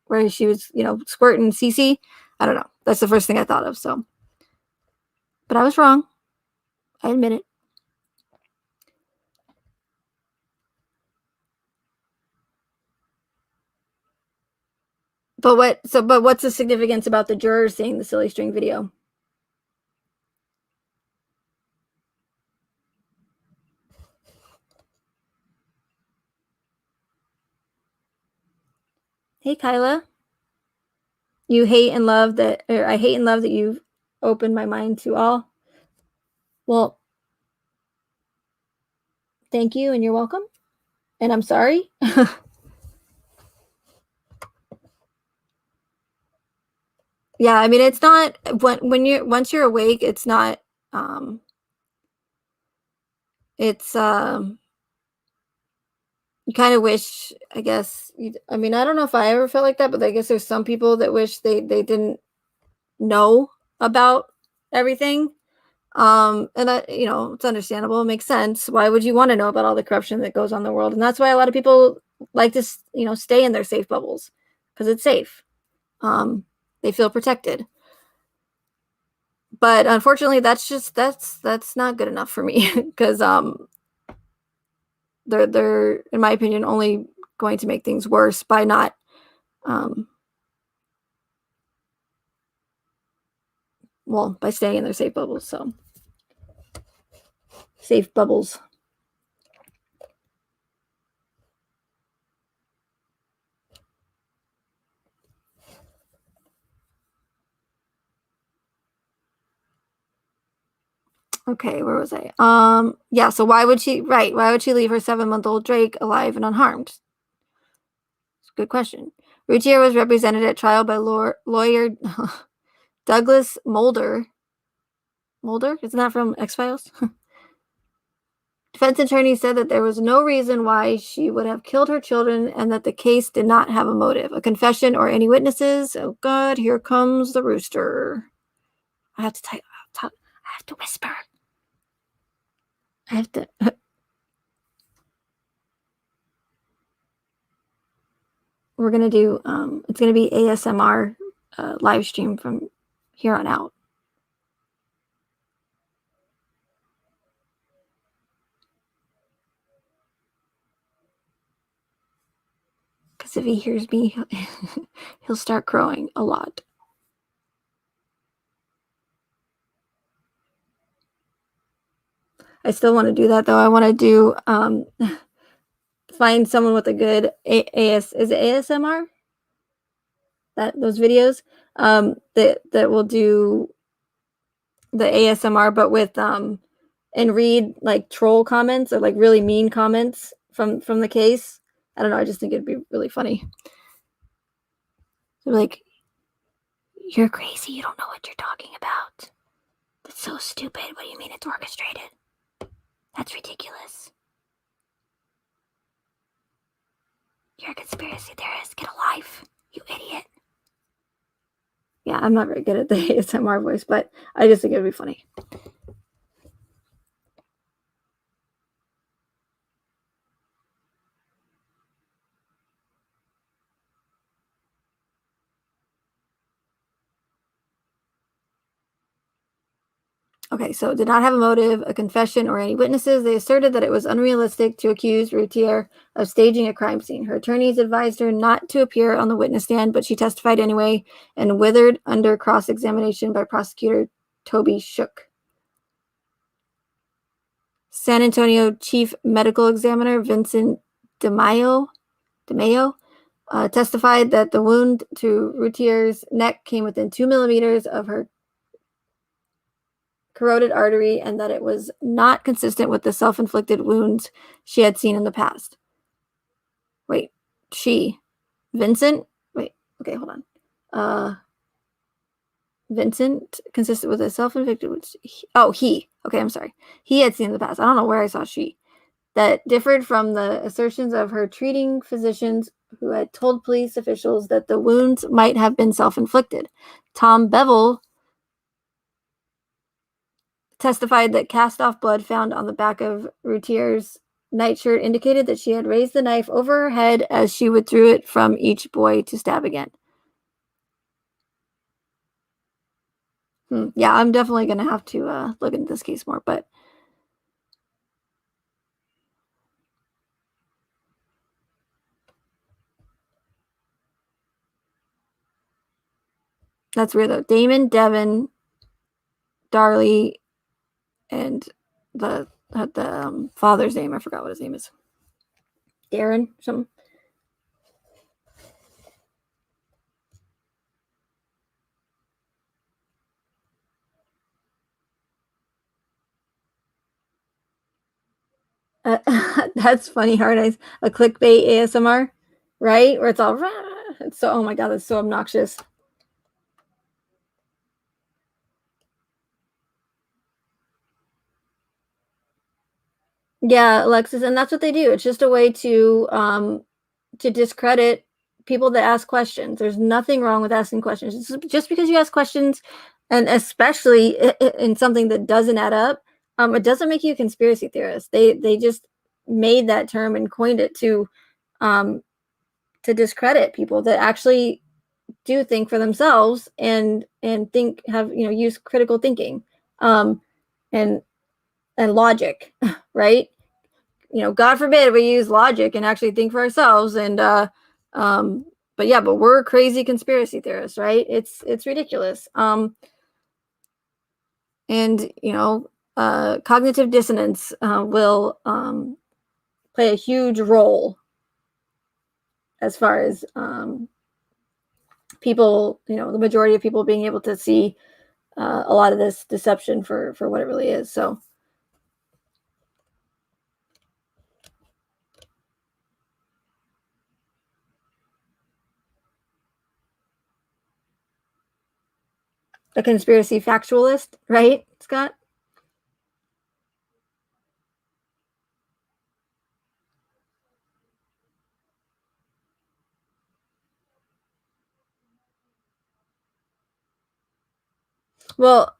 where she was, squirting CC. I don't know. That's the first thing I thought of. So, but I was wrong. I admit it. But what's the significance about the jurors seeing the silly string video? Hey, Kyla. You hate and love that, or I hate and love that you've opened my mind to all. Well, thank you and you're welcome. And I'm sorry. Yeah, I mean, it's not when you're once you're awake, it's not it's you kind of wish, I guess, I mean, I don't know if I ever felt like that, but I guess there's some people that wish they didn't know about everything. And that, you know, it's understandable. It makes sense. Why would you want to know about all the corruption that goes on in the world? And that's why a lot of people like to, you know, stay in their safe bubbles because it's safe. They feel protected. But unfortunately, that's not good enough for me because they're in my opinion only going to make things worse by not well, by staying in their safe bubbles. So safe bubbles. Okay, where was I? Yeah, so why would she leave her 7-month-old Drake alive and unharmed? It's a good question. Routier was represented at trial by lawyer Douglas Mulder. Mulder? Isn't that from X-Files? Defense attorney said that there was no reason why she would have killed her children and that the case did not have a motive, a confession, or any witnesses. Oh God, here comes the rooster. I have to type. I have to whisper. I have to. We're gonna do. It's gonna be ASMR live stream from here on out. Because if he hears me, he'll start crowing a lot. I still want to do that though. I want to do find someone with a good is it ASMR? Those videos that will do the ASMR but with and read like troll comments or like really mean comments from the case. I don't know, I just think it'd be really funny. So like, you're crazy, you don't know what you're talking about. That's so stupid. What do you mean it's orchestrated? That's ridiculous. You're a conspiracy theorist. Get a life, you idiot. Yeah, I'm not very good at the ASMR voice, but I just think it would be funny. Okay, so did not have a motive, a confession, or any witnesses. They asserted that it was unrealistic to accuse Routier of staging a crime scene. Her attorneys advised her not to appear on the witness stand, but she testified anyway and withered under cross-examination by prosecutor Toby Shook. San Antonio Chief Medical Examiner Vincent DeMaio testified that the wound to Routier's neck came within 2 millimeters of her carotid artery and that it was not consistent with the self-inflicted wounds she had seen in the past. Wait, Vincent? Wait, okay, hold on. Vincent consistent with a self-inflicted wounds. He. Okay, I'm sorry. He had seen in the past. I don't know where I saw she. That differed from the assertions of her treating physicians who had told police officials that the wounds might have been self-inflicted. Tom Bevel testified that cast-off blood found on the back of Routier's nightshirt indicated that she had raised the knife over her head as she withdrew it from each boy to stab again. Yeah, I'm definitely going to have to look into this case more, but that's weird though. Damon, Devin, Darlie, and the father's name, I forgot what his name is. Darren, something. That's funny, Hard Eyes. A clickbait ASMR, right? Where it's all, it's so, oh my God, that's so obnoxious. Yeah, Alexis, and that's what they do. It's just a way to discredit people that ask questions. There's nothing wrong with asking questions. Just because you ask questions, and especially in something that doesn't add up, it doesn't make you a conspiracy theorist. They just made that term and coined it to discredit people that actually do think for themselves and think, have, use critical thinking, and logic, right? God forbid we use logic and actually think for ourselves. And but yeah, but we're crazy conspiracy theorists, right? It's ridiculous. And cognitive dissonance will play a huge role as far as people, the majority of people being able to see a lot of this deception for what it really is. So a conspiracy factualist, right, Scott? Well,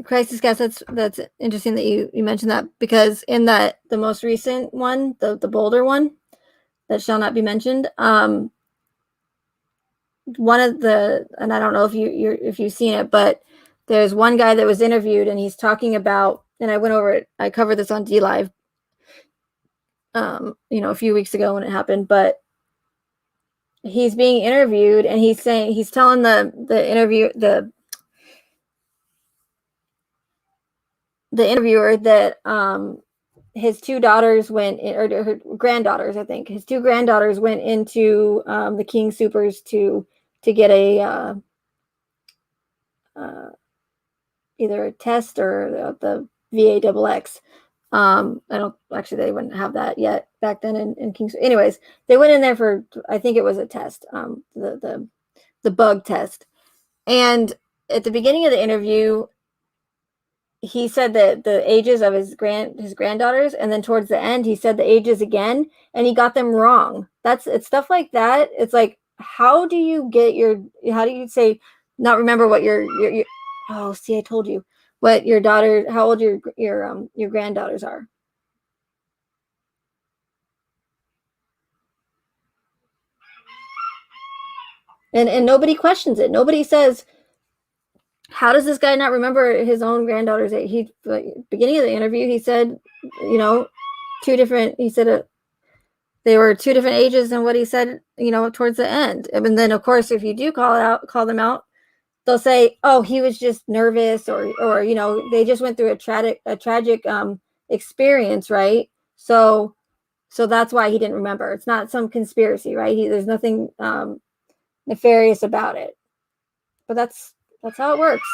crisis gas. That's interesting that you mentioned that, because in the most recent one, the Boulder one that shall not be mentioned, one of the, and I don't know if you've seen it, but there's one guy that was interviewed and he's talking about, and I went over it. I covered this on D Live, a few weeks ago when it happened, but he's being interviewed and he's telling the interviewer that his two daughters went in, or her granddaughters, I think his two granddaughters went into the King Soopers to get a either a test or the VAXX. I don't, actually, they wouldn't have that yet back then in Kings. Anyways, they went in there for, I think it was a test, the bug test. And at the beginning of the interview, he said that the ages of his granddaughters, and then towards the end he said the ages again, and he got them wrong. It's stuff like that. It's like, how do you say not remember what your oh, see, I told you what your daughter, how old your granddaughters are. And nobody questions it. Nobody says, how does this guy not remember his own granddaughter's age? He, beginning of the interview, he said, two different, he said they were two different ages than what he said, towards the end. And then, of course, if you do call them out, they'll say, oh, he was just nervous, or they just went through a tragic experience, right? So that's why he didn't remember. It's not some conspiracy, right? There's nothing nefarious about it. But that's how it works.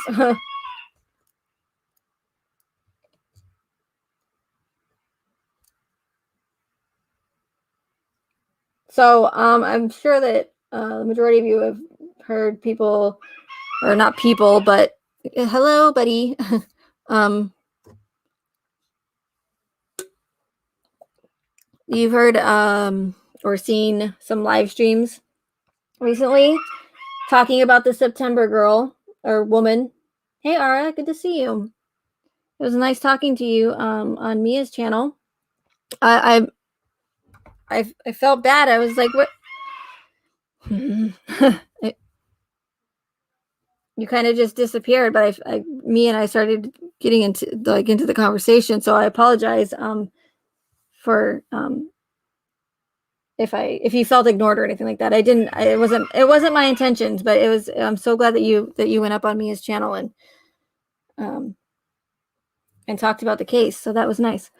So I'm sure that the majority of you have heard people, or not people, but hello, buddy. You've heard or seen some live streams recently talking about the September girl or woman. Hey, Ara, good to see you. It was nice talking to you on Mia's channel. I felt bad. I was like, what? You kind of just disappeared, but I started getting into the conversation. So I apologize for if you felt ignored or anything like that. I didn't. It wasn't my intentions, but it was. I'm so glad that you went up on Mia's channel and talked about the case. So that was nice.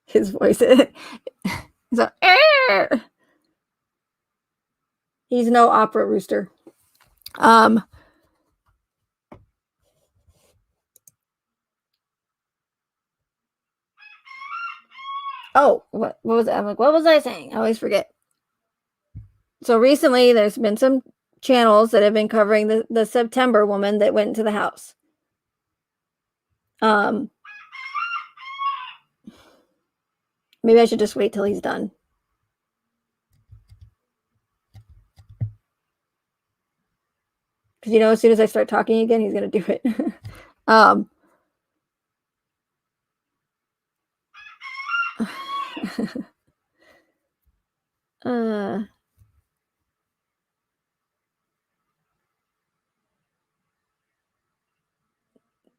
His voice. He's like, "Arr!" He's no opera rooster. Oh, what was it? I'm like, what was I saying? I always forget. So recently there's been some channels that have been covering the September woman that went into the house. Maybe I should just wait till he's done. Because, as soon as I start talking again, he's going to do it.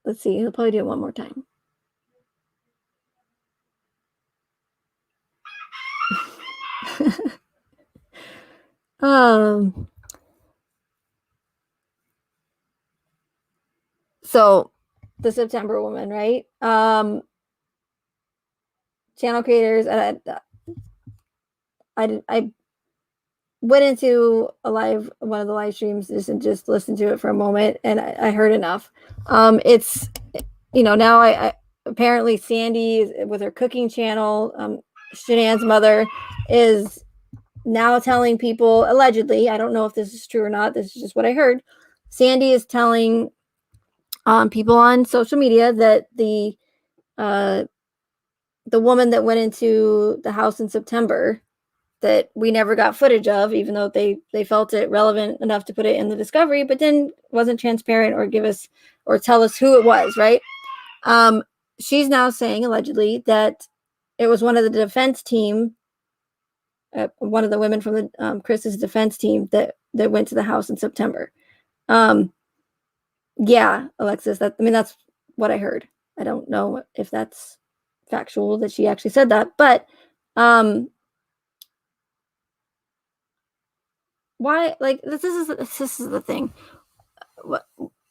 Let's see. He'll probably do it one more time. So the September woman, right? Channel creators, and I went into one of the live streams and just listened to it for a moment, and I heard enough. It's now I apparently Sandy with her cooking channel, Shanann's mother is now telling people, allegedly, I don't know if this is true or not, this is just what I heard. Sandy is telling people on social media that the woman that went into the house in September that we never got footage of, even though they felt it relevant enough to put it in the discovery, but then wasn't transparent or give us or tell us who it was, right? She's now saying, allegedly, that it was one of the defense team, one of the women from the Chris's defense team that went to the house in September. Yeah, Alexis, that's what I heard. I don't know if that's factual that she actually said that, but why? Like this is the thing. What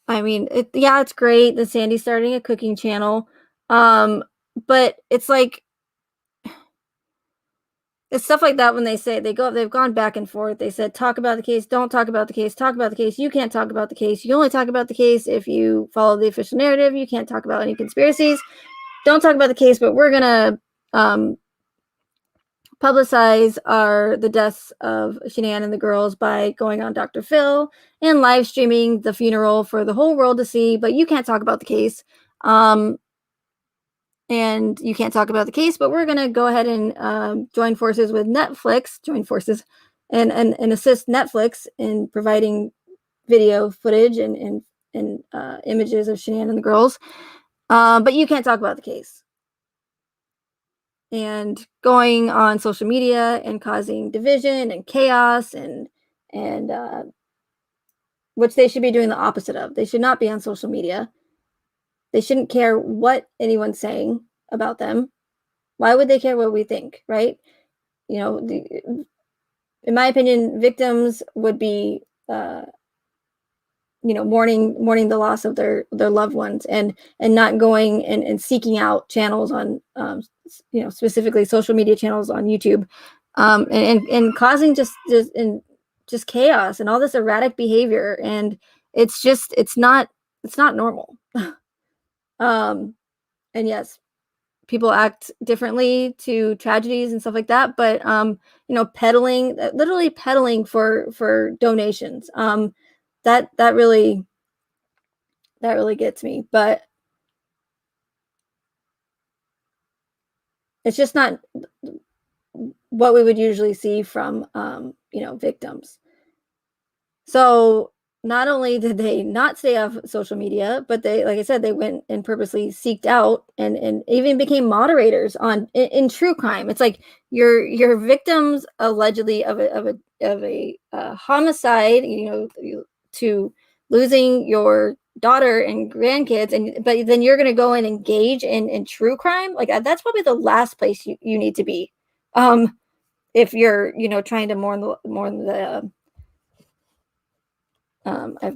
I mean, it's great that Sandy's starting a cooking channel, but it's like it's stuff like that when they say they've gone back and forth. They said talk about the case, don't talk about the case, talk about the case. You can't talk about the case. You only talk about the case if you follow the official narrative. You can't talk about any conspiracies. Don't talk about the case, but we're gonna publicize the deaths of Shanann and the girls by going on Dr. Phil and live streaming the funeral for the whole world to see, but you can't talk about the case. And you can't talk about the case, but we're going to go ahead and join forces with Netflix, and assist Netflix in providing video footage and images of Shanann and the girls. But you can't talk about the case. And going on social media and causing division and chaos and which they should be doing the opposite of. They should not be on social media. They shouldn't care what anyone's saying about them. Why would they care what we think, right? In my opinion, victims would be mourning the loss of their loved ones and not going and seeking out channels on specifically social media channels on YouTube, and causing just chaos and all this erratic behavior, and it's not normal. And yes, people act differently to tragedies and stuff like that, but literally peddling for donations, that really gets me. But it's just not what we would usually see from victims. So not only did they not stay off social media, but they, like I said, they went and purposely seeked out and even became moderators in true crime. It's like your victims allegedly of a homicide, to losing your daughter and grandkids, but then you're going to go and engage in true crime. Like that's probably the last place you need to be, if you're trying to mourn the I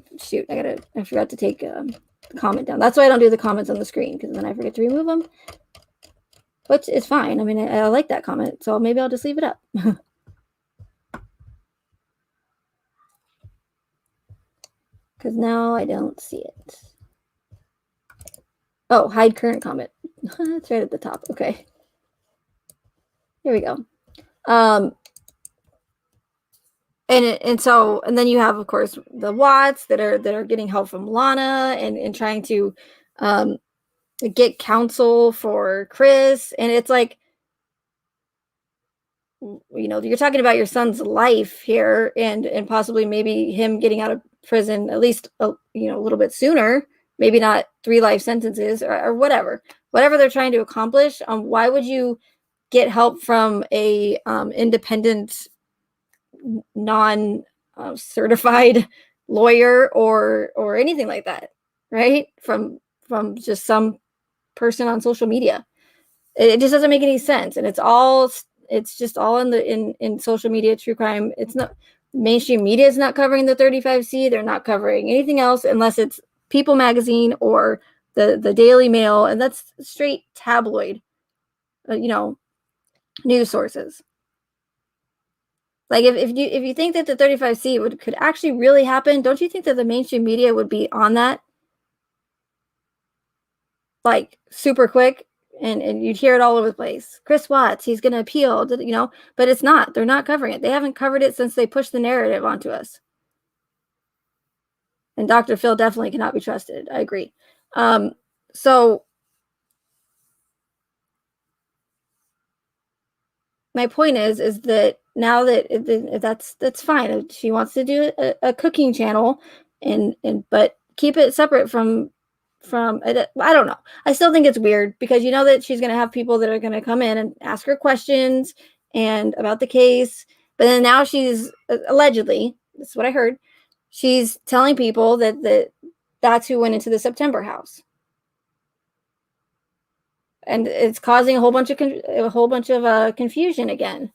forgot to take the comment down. That's why I don't do the comments on the screen, because then I forget to remove them, which is fine. I mean, I like that comment, so maybe I'll just leave it up. Because now I don't see it. Oh, hide current comment. It's right at the top. Okay. Here we go. And then you have, of course, the Watts that are getting help from Lana and trying to get counsel for Chris. And it's like, you're talking about your son's life here and possibly maybe him getting out of prison at least a little bit sooner, maybe not 3 life sentences or whatever they're trying to accomplish. Why would you get help from a independent, non certified lawyer or anything like that, right? From just some person on social media. It just doesn't make any sense, and it's just all in social media true crime. It's not, mainstream media is not covering the 35C. They're not covering anything else unless it's People magazine or the Daily Mail, and that's straight tabloid news sources. Like if you think that the 35C could actually really happen, don't you think that the mainstream media would be on that like super quick? And you'd hear it all over the place. Chris Watts, he's going to appeal, but it's not. They're not covering it. They haven't covered it since they pushed the narrative onto us. And Dr. Phil definitely cannot be trusted. I agree. So my point is that now that's fine. If she wants to do a cooking channel but keep it separate from I don't know. I still think it's weird because that she's going to have people that are going to come in and ask her questions and about the case. But then now she's allegedly, that's what I heard, she's telling people that's who went into the September house. And it's causing a whole bunch of confusion again.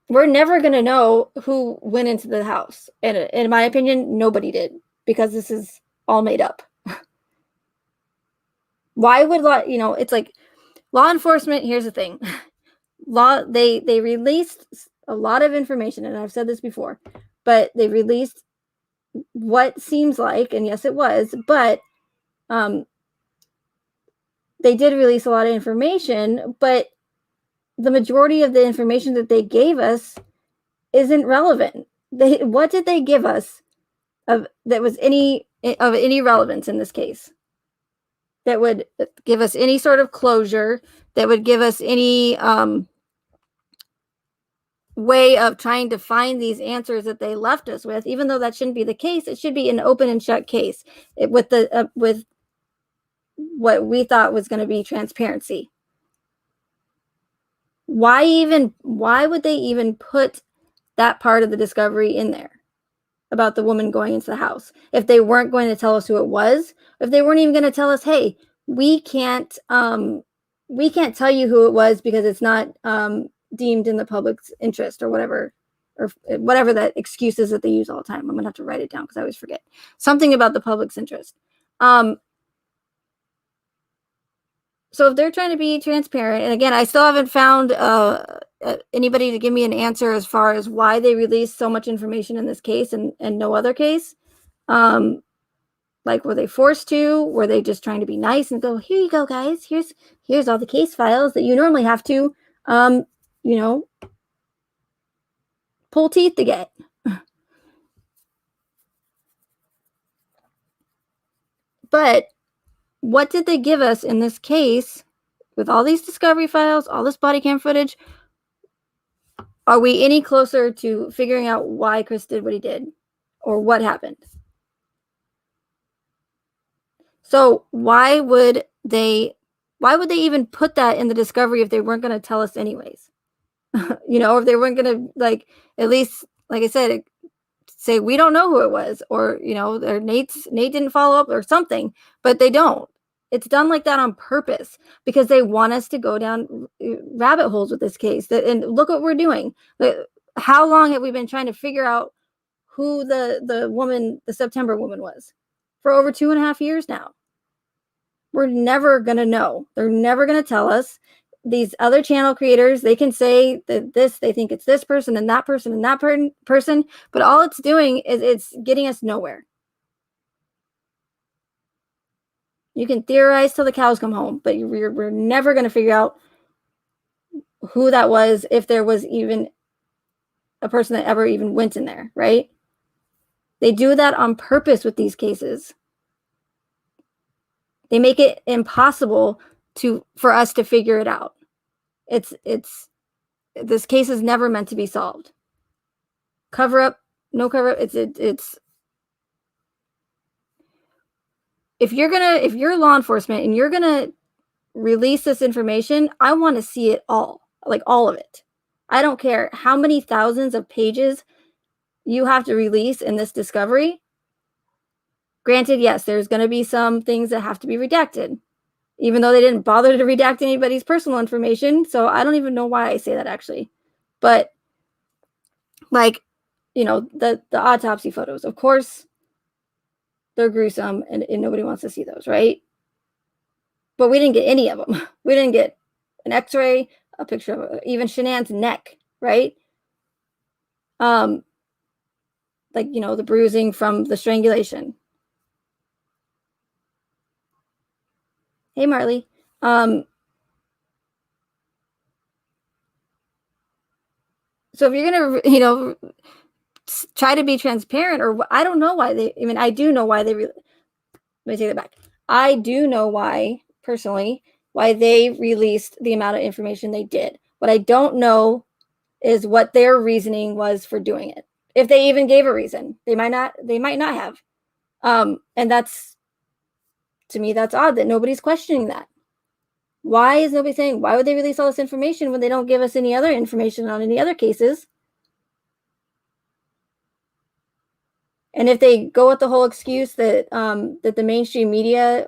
We're never going to know who went into the house. And in my opinion, nobody did, because this is all made up. Why would it's like law enforcement, here's the thing. They released a lot of information, and I've said this before, but they released what seems like, and yes, it was, but they did release a lot of information, but the majority of the information that they gave us isn't relevant. What did they give us that was any relevance in this case? That would give us any sort of closure, that would give us any way of trying to find these answers that they left us with, even though that shouldn't be the case. It should be an open and shut case with what we thought was going to be transparency. Why would they even put that part of the discovery in there about the woman going into the house if they weren't going to tell us who it was? If they weren't even going to tell us, hey, we can't tell you who it was because it's not deemed in the public's interest or whatever that excuse is that they use all the time. I'm gonna have to write it down because I always forget something about the public's interest. So if they're trying to be transparent, and again, I still haven't found anybody to give me an answer as far as why they released so much information in this case and no other case. Like, were they forced to? Were they just trying to be nice and go, here you go, guys. Here's all the case files that you normally have to, pull teeth to get. But what did they give us in this case with all these discovery files, all this body cam footage? Are we any closer to figuring out why Chris did what he did or what happened? So why would they even put that in the discovery if they weren't going to tell us anyways? If they weren't going to, at least, like I said, say we don't know who it was, or Nate didn't follow up or something, but they don't. It's done like that on purpose because they want us to go down rabbit holes with this case. And look what we're doing. How long have we been trying to figure out who the September woman was? For over 2.5 years now. We're never going to know. They're never going to tell us. These other channel creators, they can say that they think it's this person and that person and that person, but all it's doing is it's getting us nowhere. You can theorize till the cows come home, but we're never going to figure out who that was, if there was even a person that ever even went in there, right? They do that on purpose with these cases. They make it impossible for us to figure it out. This case is never meant to be solved. Cover up, no cover up. It's if you're law enforcement and you're gonna release this information, I want to see it all, like all of it. I don't care how many thousands of pages you have to release in this discovery. Granted, yes, there's going to be some things that have to be redacted, even though they didn't bother to redact anybody's personal information. So I don't even know why I say that, actually. But like, the autopsy photos, of course, they're gruesome and nobody wants to see those, right? But we didn't get any of them. We didn't get an x-ray, a picture of even Shanann's neck, right? Like, the bruising from the strangulation. Hey, Marley. So if you're going to, try to be transparent, or I don't know why I do know why let me take that back. I do know why, personally, why they released the amount of information they did. What I don't know is what their reasoning was for doing it. If they even gave a reason, they might not have. And that's, to me, that's odd that nobody's questioning that. Why is nobody saying, why would they release all this information when they don't give us any other information on any other cases? And if they go with the whole excuse that that the mainstream media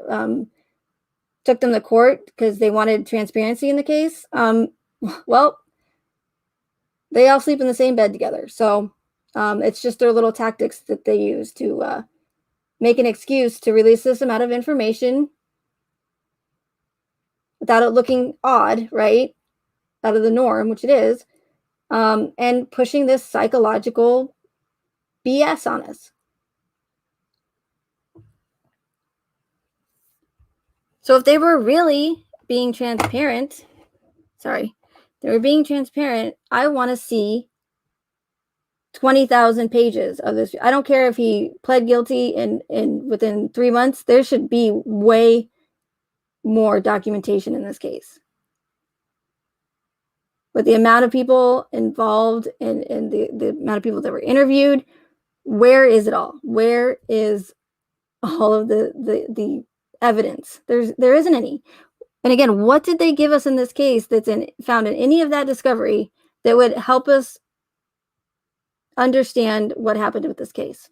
took them to court because they wanted transparency in the case, well, they all sleep in the same bed together. So it's just their little tactics that they use to make an excuse to release this amount of information without it looking odd, right? Out of the norm, which it is, and pushing this psychological BS on us. So if they were really being transparent, I want to see 20,000 pages of this. I don't care if he pled guilty and within 3 months, there should be way more documentation in this case. With the amount of people involved and the amount of people that were interviewed, where is it all? Where is all of the evidence? There isn't any. And again, what did they give us in this case that's found in any of that discovery that would help us understand what happened with this case?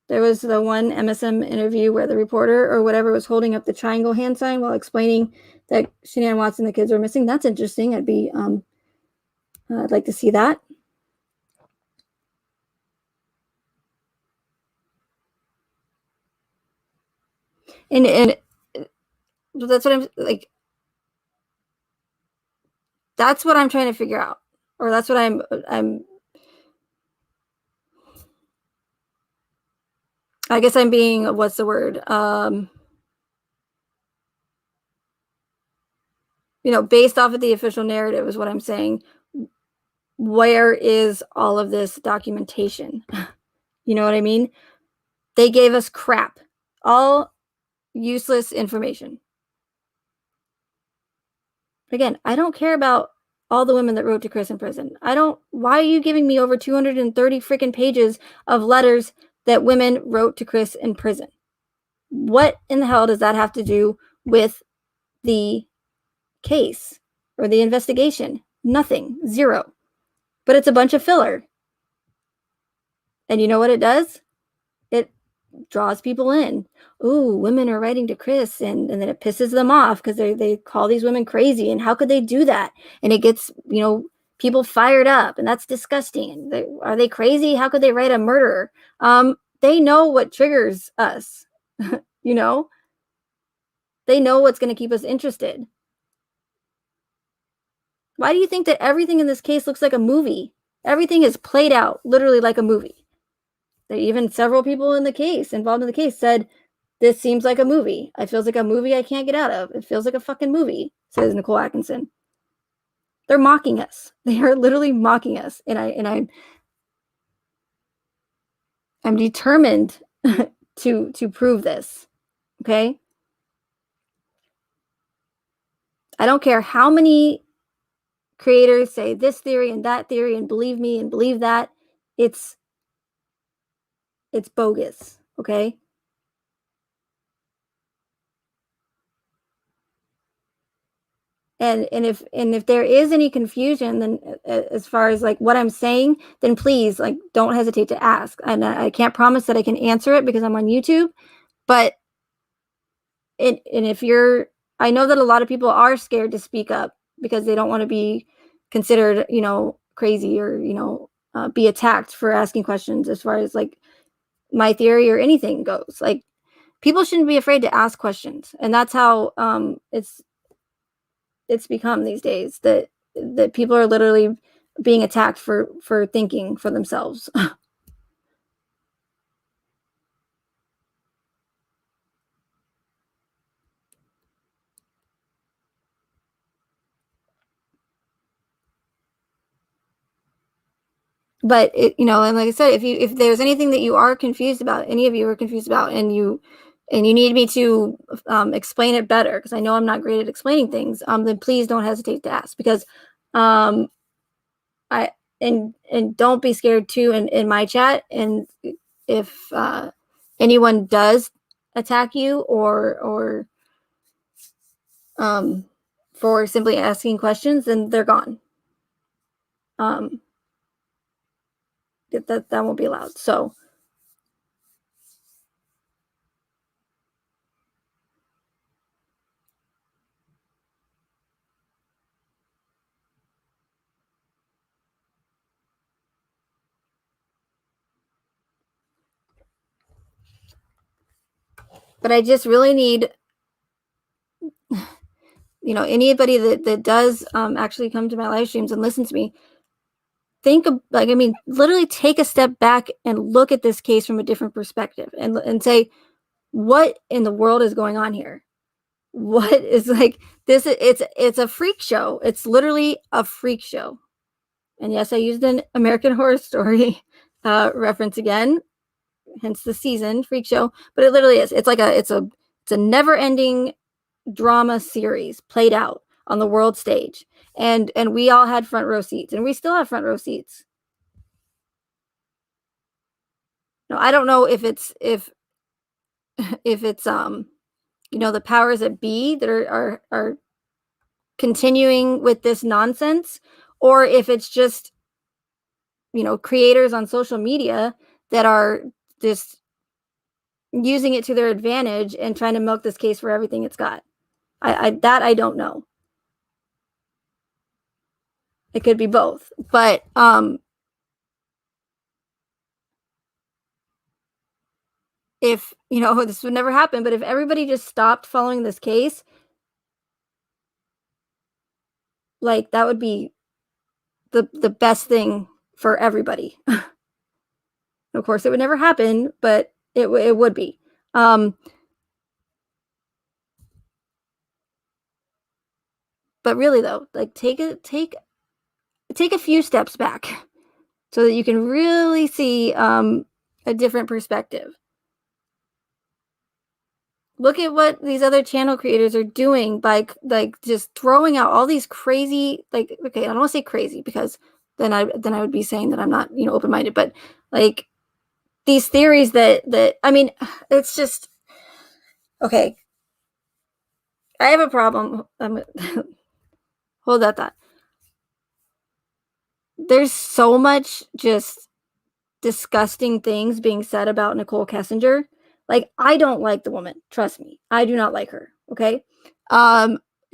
There was the one MSM interview where the reporter or whatever was holding up the triangle hand sign while explaining that Shanann Watson, the kids, are missing. That's interesting. I'd like to see that. And that's what I'm like. That's what I'm trying to figure out, or that's what I guess I'm being, what's the word? Based off of the official narrative is what I'm saying. Where is all of this documentation? You know what I mean? They gave us crap, all useless information. Again, I don't care about all the women that wrote to Chris in prison. Why are you giving me over 230 freaking pages of letters that women wrote to Chris in prison? What in the hell does that have to do with the case or the investigation? Nothing. Zero. But it's a bunch of filler. And you know what it does? It draws people in. Ooh, women are writing to Chris, and then it pisses them off because they call these women crazy, and how could they do that? And it gets, people fired up, and that's disgusting. And are they crazy? How could they write a murderer? They know what triggers us. They know what's going to keep us interested. Why do you think that everything in this case looks like a movie? Everything is played out literally like a movie. Even several people in the case, involved in the case, said, this seems like a movie. It feels like a movie I can't get out of. It feels like a fucking movie, says Nicole Atkinson. They're mocking us. They are literally mocking us. And I'm determined to prove this. Okay? I don't care how many creators say this theory and that theory and believe me and believe that. It's bogus. Okay? And if there is any confusion, then as far as like what I'm saying, then please, like, don't hesitate to ask. And I can't promise that I can answer it because I'm on YouTube, but if you're, I know that a lot of people are scared to speak up because they don't want to be considered, crazy or, be attacked for asking questions as far as like my theory or anything goes. Like, people shouldn't be afraid to ask questions. And that's how it's become these days, that people are literally being attacked for thinking for themselves. But and like I said, if there's anything that you are confused about, any of you are confused about, and you need me to explain it better, because I know I'm not great at explaining things, then please don't hesitate to ask, because I and don't be scared too in my chat. And if anyone does attack you or for simply asking questions, then they're gone. That won't be allowed. So but I just really need anybody that does actually come to my live streams and listen to me, think of, like, I mean, literally take a step back and look at this case from a different perspective and say, what in the world is going on here? What is, like, this? It's a freak show. It's literally a freak show. And yes, I used an American Horror Story reference again, hence the season freak show. But it literally is. It's like it's a never-ending drama series played out on the world stage, and we all had front row seats, and we still have front row seats. No, I don't know if it's the powers that be that are continuing with this nonsense, or if it's just creators on social media that are just using it to their advantage and trying to milk this case for everything it's got. I don't know. It could be both, but if this would never happen, but if everybody just stopped following this case, like, that would be the best thing for everybody. Of course, it would never happen, but it would be. But really, though, like, take a few steps back so that you can really see a different perspective. Look at what these other channel creators are doing by, like, just throwing out all these crazy, like, okay, I don't want to say crazy because then I would be saying that I'm not, open-minded, but like these theories that I mean, it's just, okay. I have a problem. Hold that thought. There's so much just disgusting things being said about Nicole Kessinger. Like, I don't like the woman. Trust me. I do not like her. Okay.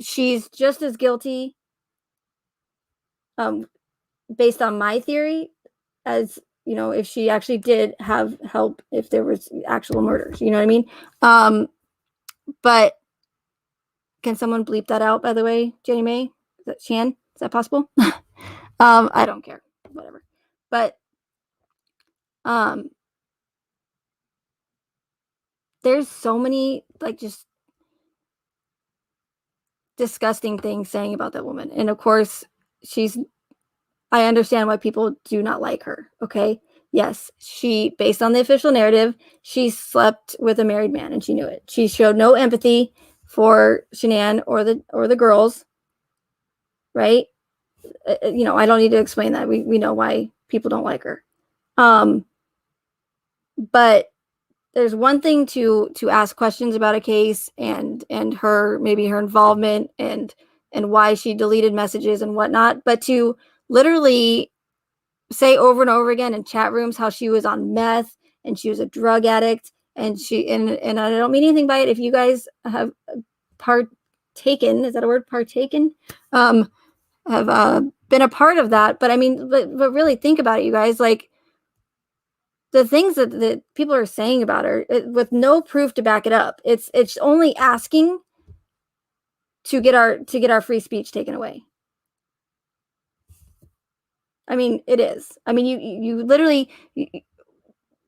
She's just as guilty, based on my theory, as, if she actually did have help, if there was actual murders, you know what I mean? But can someone bleep that out, by the way, Jenny Mae? Is that Shan? Is that possible? I don't care. Whatever. But there's so many like just disgusting things saying about that woman. And of course, I understand why people do not like her. Okay. Yes, based on the official narrative, she slept with a married man and she knew it. She showed no empathy for Shanann or the girls, right? I don't need to explain that. We know why people don't like her. But there's one thing to ask questions about a case and her involvement and why she deleted messages and whatnot, but to literally say over and over again in chat rooms how she was on meth and she was a drug addict and and I don't mean anything by it if you guys have partaken, is that a word, partaken, have been a part of that, but I mean but really think about it, you guys, like the things that people are saying about her with no proof to back it up. It's only asking to get our free speech taken away. I mean, it is. I mean, you literally,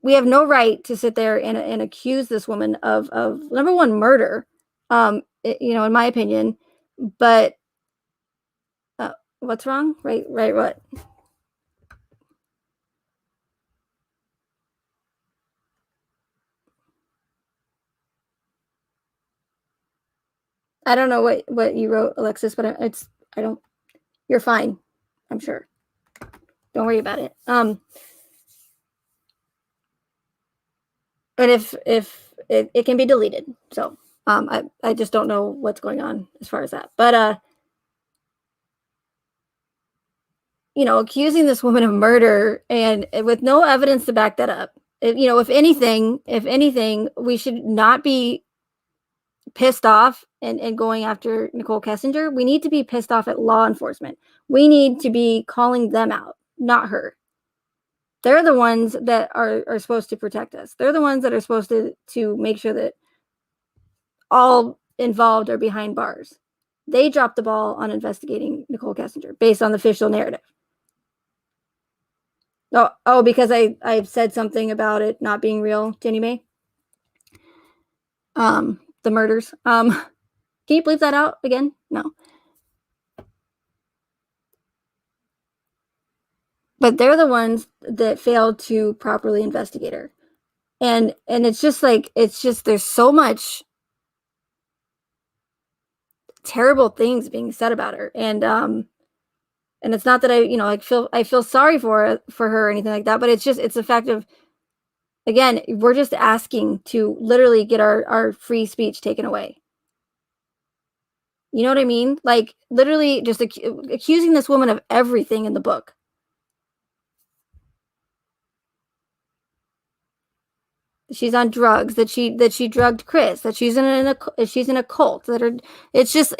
we have no right to sit there and accuse this woman of number one, murder, in my opinion, but what's wrong? Right, what? I don't know what you wrote, Alexis, but you're fine. I'm sure. Don't worry about it. And if it can be deleted. So, I just don't know what's going on as far as that. But, accusing this woman of murder and with no evidence to back that up. If anything, we should not be pissed off and going after Nicole Kessinger. We need to be pissed off at law enforcement. We need to be calling them out, not her. They're the ones that are supposed to protect us. They're the ones that are supposed to make sure that all involved are behind bars. They dropped the ball on investigating Nicole Kessinger based on the official narrative. Oh, because I said something about it not being real, Jenny Mae. The murders. Can you bleep that out again? No. But they're the ones that failed to properly investigate her. And it's just there's so much terrible things being said about her. And it's not that I feel sorry for her or anything like that, but it's the fact of, again, we're just asking to literally get our free speech taken away. You know what I mean? Like literally just accusing this woman of everything in the book. She's on drugs, that she drugged Chris, that she's in a cult, it's just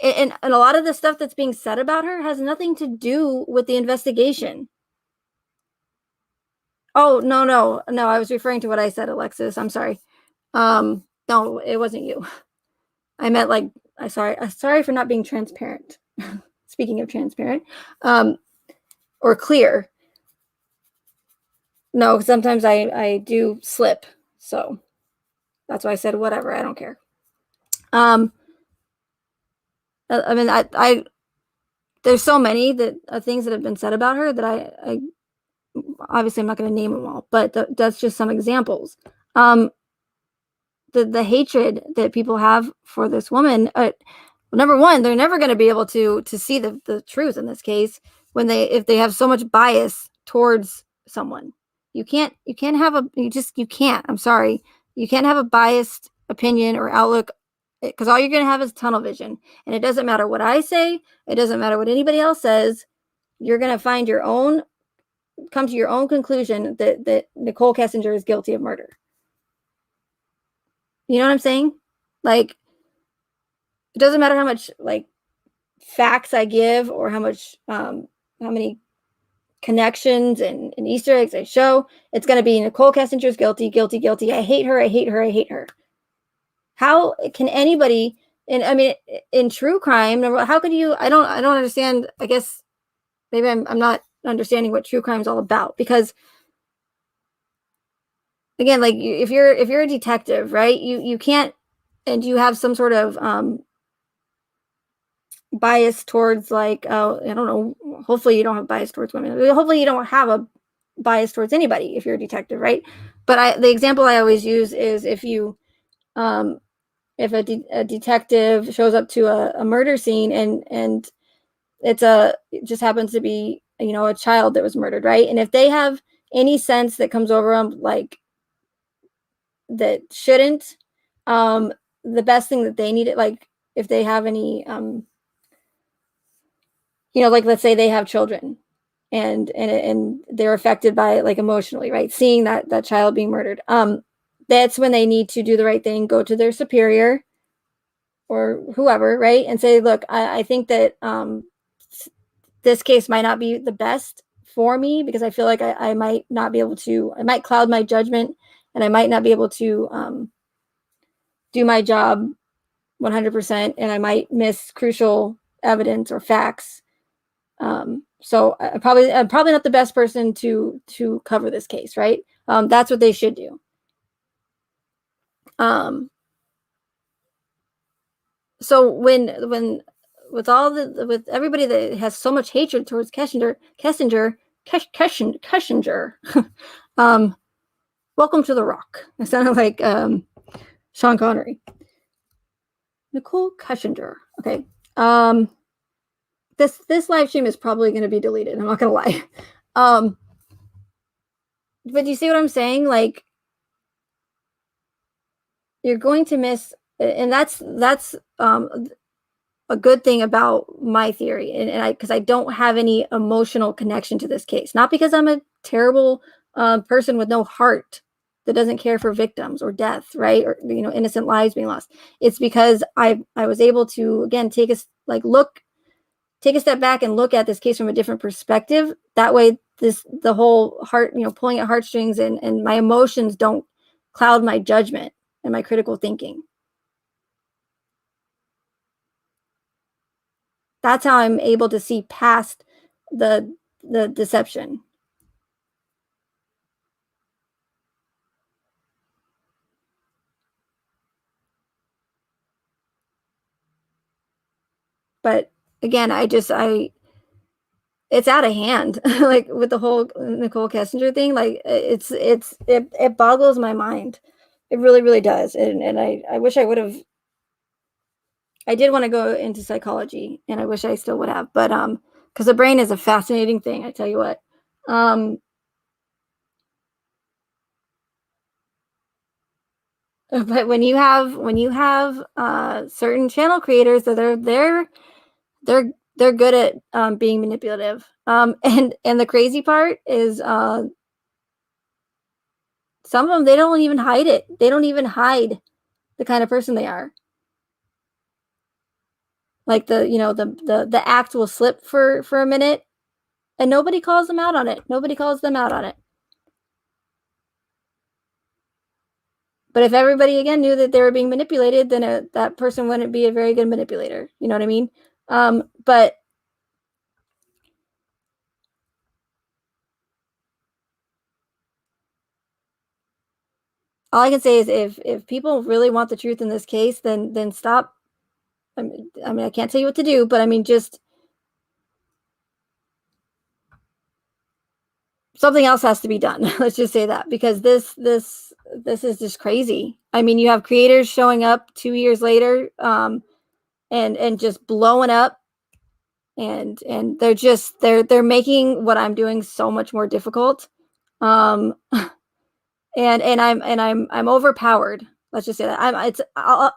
and a lot of the stuff that's being said about her has nothing to do with the investigation. Oh, no, I was referring to what I said, Alexis. I'm sorry. No, it wasn't you. I meant like, I'm sorry for not being transparent. Speaking of transparent, or clear. No, sometimes I do slip. So that's why I said whatever. I don't care. I mean, I there's so many things that have been said about her that I obviously I'm not going to name them all, but that's just some examples. The hatred that people have for this woman, number one, they're never going to be able to see the truth in this case if they have so much bias towards someone. You can't I'm sorry. You can't have a biased opinion or outlook, because all you're going to have is tunnel vision. And it doesn't matter what I say. It doesn't matter what anybody else says. You're going to come to your own conclusion that Nicole Kessinger is guilty of murder. You know what I'm saying? Like, it doesn't matter how much like facts I give or how many connections and Easter eggs I show. It's going to be Nicole Kessinger's guilty. I hate her. How can anybody And I mean, in true crime, how could you? I don't understand. I guess maybe I'm not understanding what true crime is all about, because again, like if you're a detective, right? You can't, and you have some sort of bias towards, like, I don't know. Hopefully, you don't have bias towards women. Hopefully, you don't have a bias towards anybody if you're a detective, right? But the example I always use is if you if a detective shows up to a murder scene, and it just happens to be, a child that was murdered, right? And if they have any sense that comes over them, like, that shouldn't, the best thing that they need, like, if they have any, like, let's say they have children, and they're affected by it, like, emotionally, right? Seeing that child being murdered, that's when they need to do the right thing, go to their superior or whoever, right? And say, look, I think that this case might not be the best for me, because I feel like I might not be able to, I might cloud my judgment, and I might not be able to do my job 100%, and I might miss crucial evidence or facts. So I'm probably not the best person to cover this case, right? That's what they should do. So when with with everybody that has so much hatred towards Kessinger, welcome to the Rock. I sounded like Sean Connery. Nicole Kessinger. Okay. This live stream is probably going to be deleted. I'm not going to lie. But you see what I'm saying? Like, you're going to miss, and that's a good thing about my theory, and because I don't have any emotional connection to this case, not because I'm a terrible person with no heart that doesn't care for victims or death, right? Or innocent lives being lost. It's because I was able to, again, take a step back and look at this case from a different perspective. That way, the whole heart, pulling at heartstrings, and my emotions don't cloud my judgment and my critical thinking. That's how I'm able to see past the deception. But again, it's out of hand. Like, with the whole Nicole Kessinger thing, like, it boggles my mind. It really, really does. And I wish I would have. I did want to go into psychology, and I wish I still would have, but because the brain is a fascinating thing, I tell you what. But when you have certain channel creators that are they're good at being manipulative. And the crazy part is, some of them, they don't even hide it. They don't even hide the kind of person they are. Like, the act will slip for a minute, and nobody calls them out on it. Nobody calls them out on it. But if everybody, again, knew that they were being manipulated, then that person wouldn't be a very good manipulator. You know what I mean? But all I can say is, if people really want the truth in this case, then stop. I mean, I can't tell you what to do, but I mean, just something else has to be done. Let's just say that, because this is just crazy. I mean, you have creators showing up 2 years later, and just blowing up, and they're making what I'm doing so much more difficult. And I'm overpowered. Let's just say that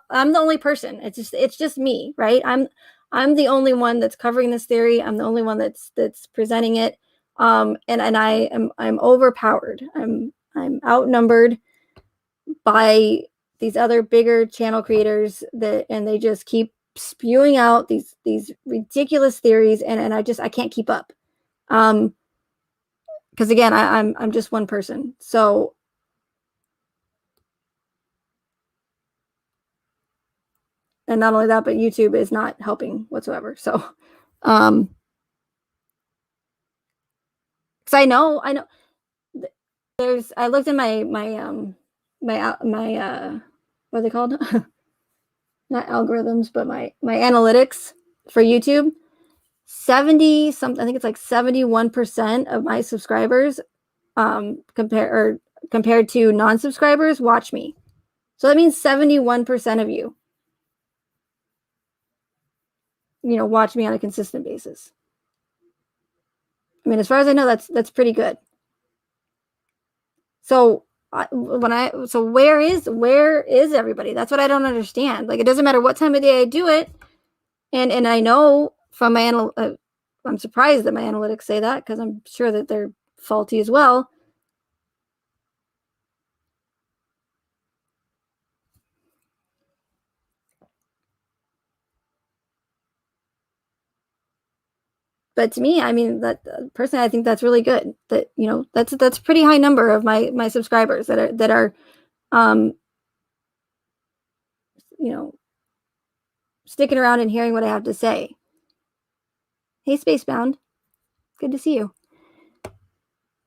I'm the only person. It's just me, right? I'm the only one that's covering this theory. I'm the only one that's presenting it. And I'm overpowered. I'm outnumbered by these other bigger channel creators, and they just keep spewing out these ridiculous theories, and I can't keep up. Because again, I'm just one person. So And not only that, but YouTube is not helping whatsoever. So, because I know I looked at my what are they called? Not algorithms, but my analytics for YouTube. 70 something, I think it's like 71% of my subscribers compared to non-subscribers watch me. So that means 71% of you watch me on a consistent basis. I mean, as far as I know, that's pretty good. So where is everybody? That's what I don't understand. Like, it doesn't matter what time of day I do it, and I know from my I'm surprised that my analytics say that, because I'm sure that they're faulty as well. But to me, I mean, that personally, I think that's really good. That that's a pretty high number of my subscribers that are sticking around and hearing what I have to say. Hey, Spacebound, good to see you.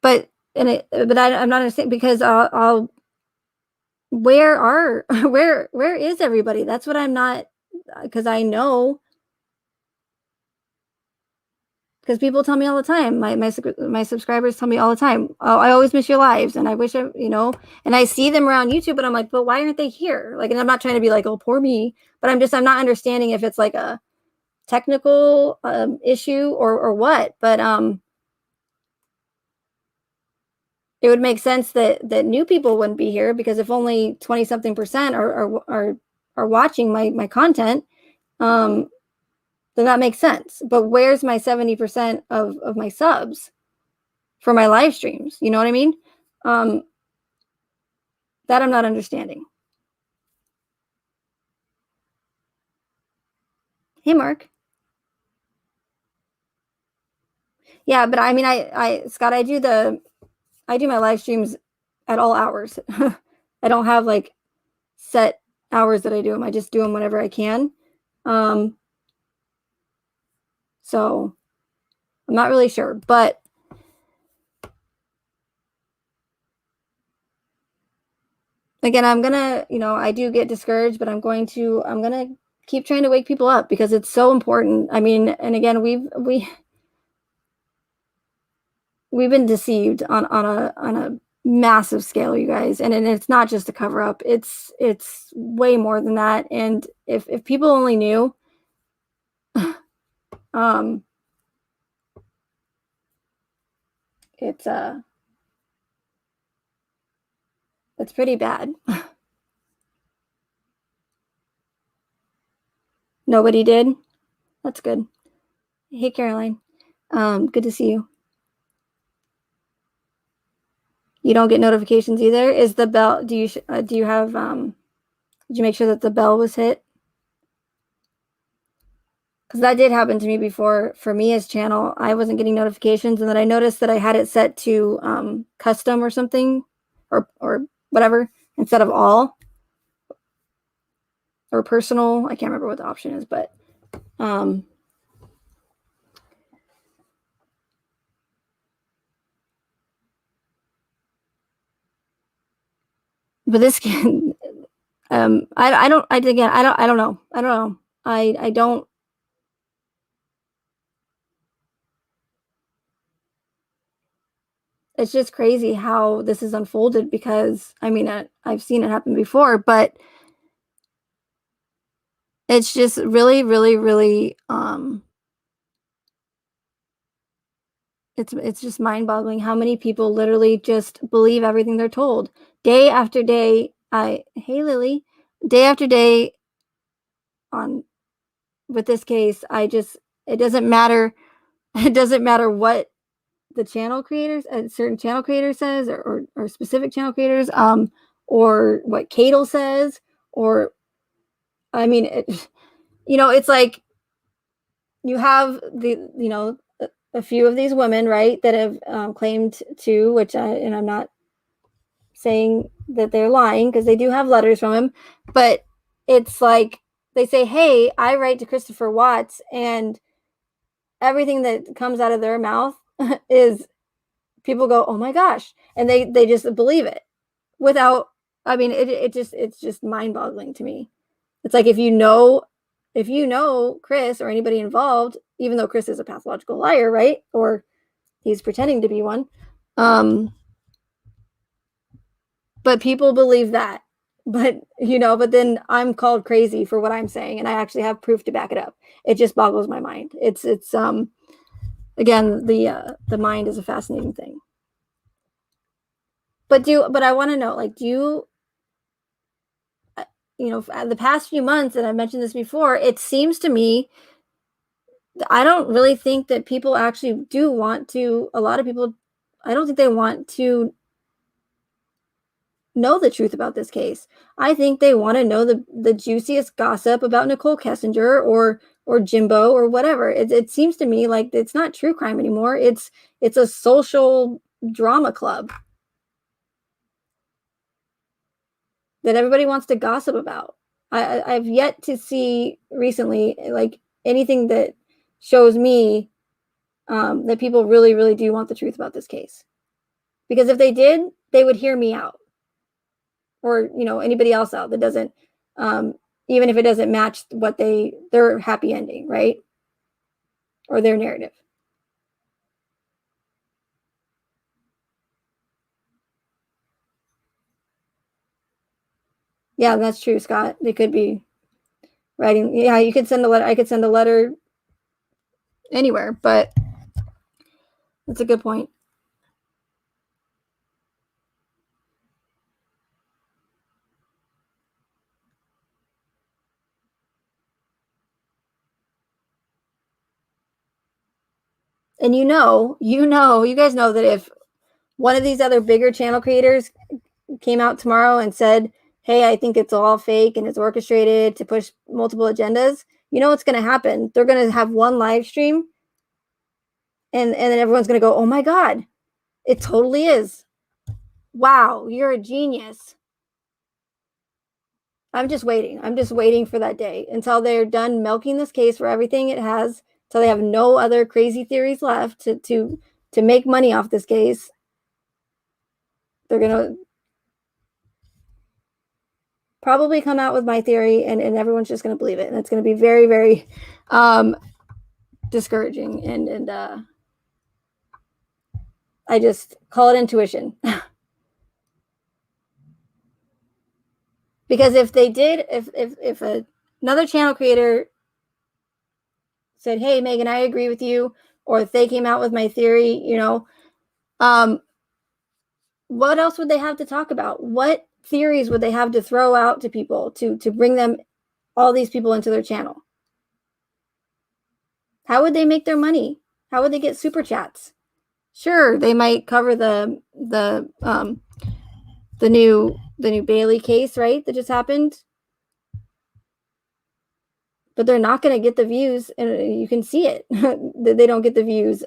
But I'm not understanding, because I'll where is everybody? That's what I'm not, because I know. Because people tell me all the time, my subscribers tell me all the time, oh, I always miss your lives, and I wish and I see them around YouTube, but I'm like, but why aren't they here? Like, and I'm not trying to be like, oh, poor me, but I'm not understanding if it's like a technical issue or what. But it would make sense that new people wouldn't be here, because if only 20-something% are watching my content, then that makes sense. But where's my 70% of my subs for my live streams? You know what I mean? That I'm not understanding. Hey, Mark. Yeah, but I mean, Scott, I do my live streams at all hours. I don't have like set hours that I do them. I just do them whenever I can. So I'm not really sure, but again, I'm gonna, I do get discouraged, but I'm gonna keep trying to wake people up, because it's so important. I mean, and again, we've been deceived on a massive scale, you guys, and it's not just a cover up. It's way more than that. And if people only knew, it's pretty bad. Nobody did. That's good. Hey, Caroline. Good to see you. You don't get notifications either. Is the bell? Do you have? Did you make sure that the bell was hit? Because that did happen to me before. For Mia's channel, I wasn't getting notifications, and then I noticed that I had it set to custom or something, or whatever, instead of all, or personal. I can't remember what the option is, but this can. I don't know. I don't. It's just crazy how this is unfolded, because I mean, I've seen it happen before, but it's just really, really, really, it's just mind-boggling how many people literally just believe everything they're told day after day. Hey, Lily, day after day with this case, it doesn't matter. It doesn't matter what the channel creators, a certain channel creator says, or specific channel creators, or what Cadle says, or, I mean, it's like you have a few of these women, right, that have claimed to, and I'm not saying that they're lying, because they do have letters from him, but it's like they say, hey, I write to Christopher Watts, and everything that comes out of their mouth is people go, oh my gosh, and they just believe it without, I mean, it's just mind-boggling to me. It's like, if you know Chris or anybody involved, even though Chris is a pathological liar, right? Or he's pretending to be one. But people believe that. But then I'm called crazy for what I'm saying, and I actually have proof to back it up. It just boggles my mind. It's again, the mind is a fascinating thing. But I want to know, like, do you, the past few months, and I mentioned this before, it seems to me, I don't really think that people actually do want to, a lot of people, I don't think they want to know the truth about this case. I think they want to know the juiciest gossip about Nicole Kessinger or Jimbo or whatever. It seems to me like it's not true crime anymore. It's a social drama club that everybody wants to gossip about. I've yet to see recently, like, anything that shows me that people really, really do want the truth about this case. Because if they did, they would hear me out. Or, anybody else out that doesn't, even if it doesn't match what their happy ending, right? Or their narrative. Yeah, that's true, Scott. They could be writing. Yeah, you could send a letter. I could send a letter anywhere, but that's a good point. And you guys know that if one of these other bigger channel creators came out tomorrow and said, hey, I think it's all fake and it's orchestrated to push multiple agendas, you know what's going to happen? They're going to have one live stream, and then everyone's going to go, oh my God, it totally is. Wow, you're a genius. I'm just waiting for that day until they're done milking this case for everything it has, until they have no other crazy theories left to make money off this case. They're going to probably come out with my theory, and everyone's just going to believe it. And it's going to be very, very discouraging. And I just call it intuition. Because if they did, if another channel creator said, hey, Megan, I agree with you, or if they came out with my theory, what else would they have to talk about? What theories would they have to throw out to people to bring them, all these people, into their channel? How would they make their money? How would they get super chats? Sure, they might cover the new Bailey case, right? That just happened. But they're not going to get the views, and you can see it. They don't get the views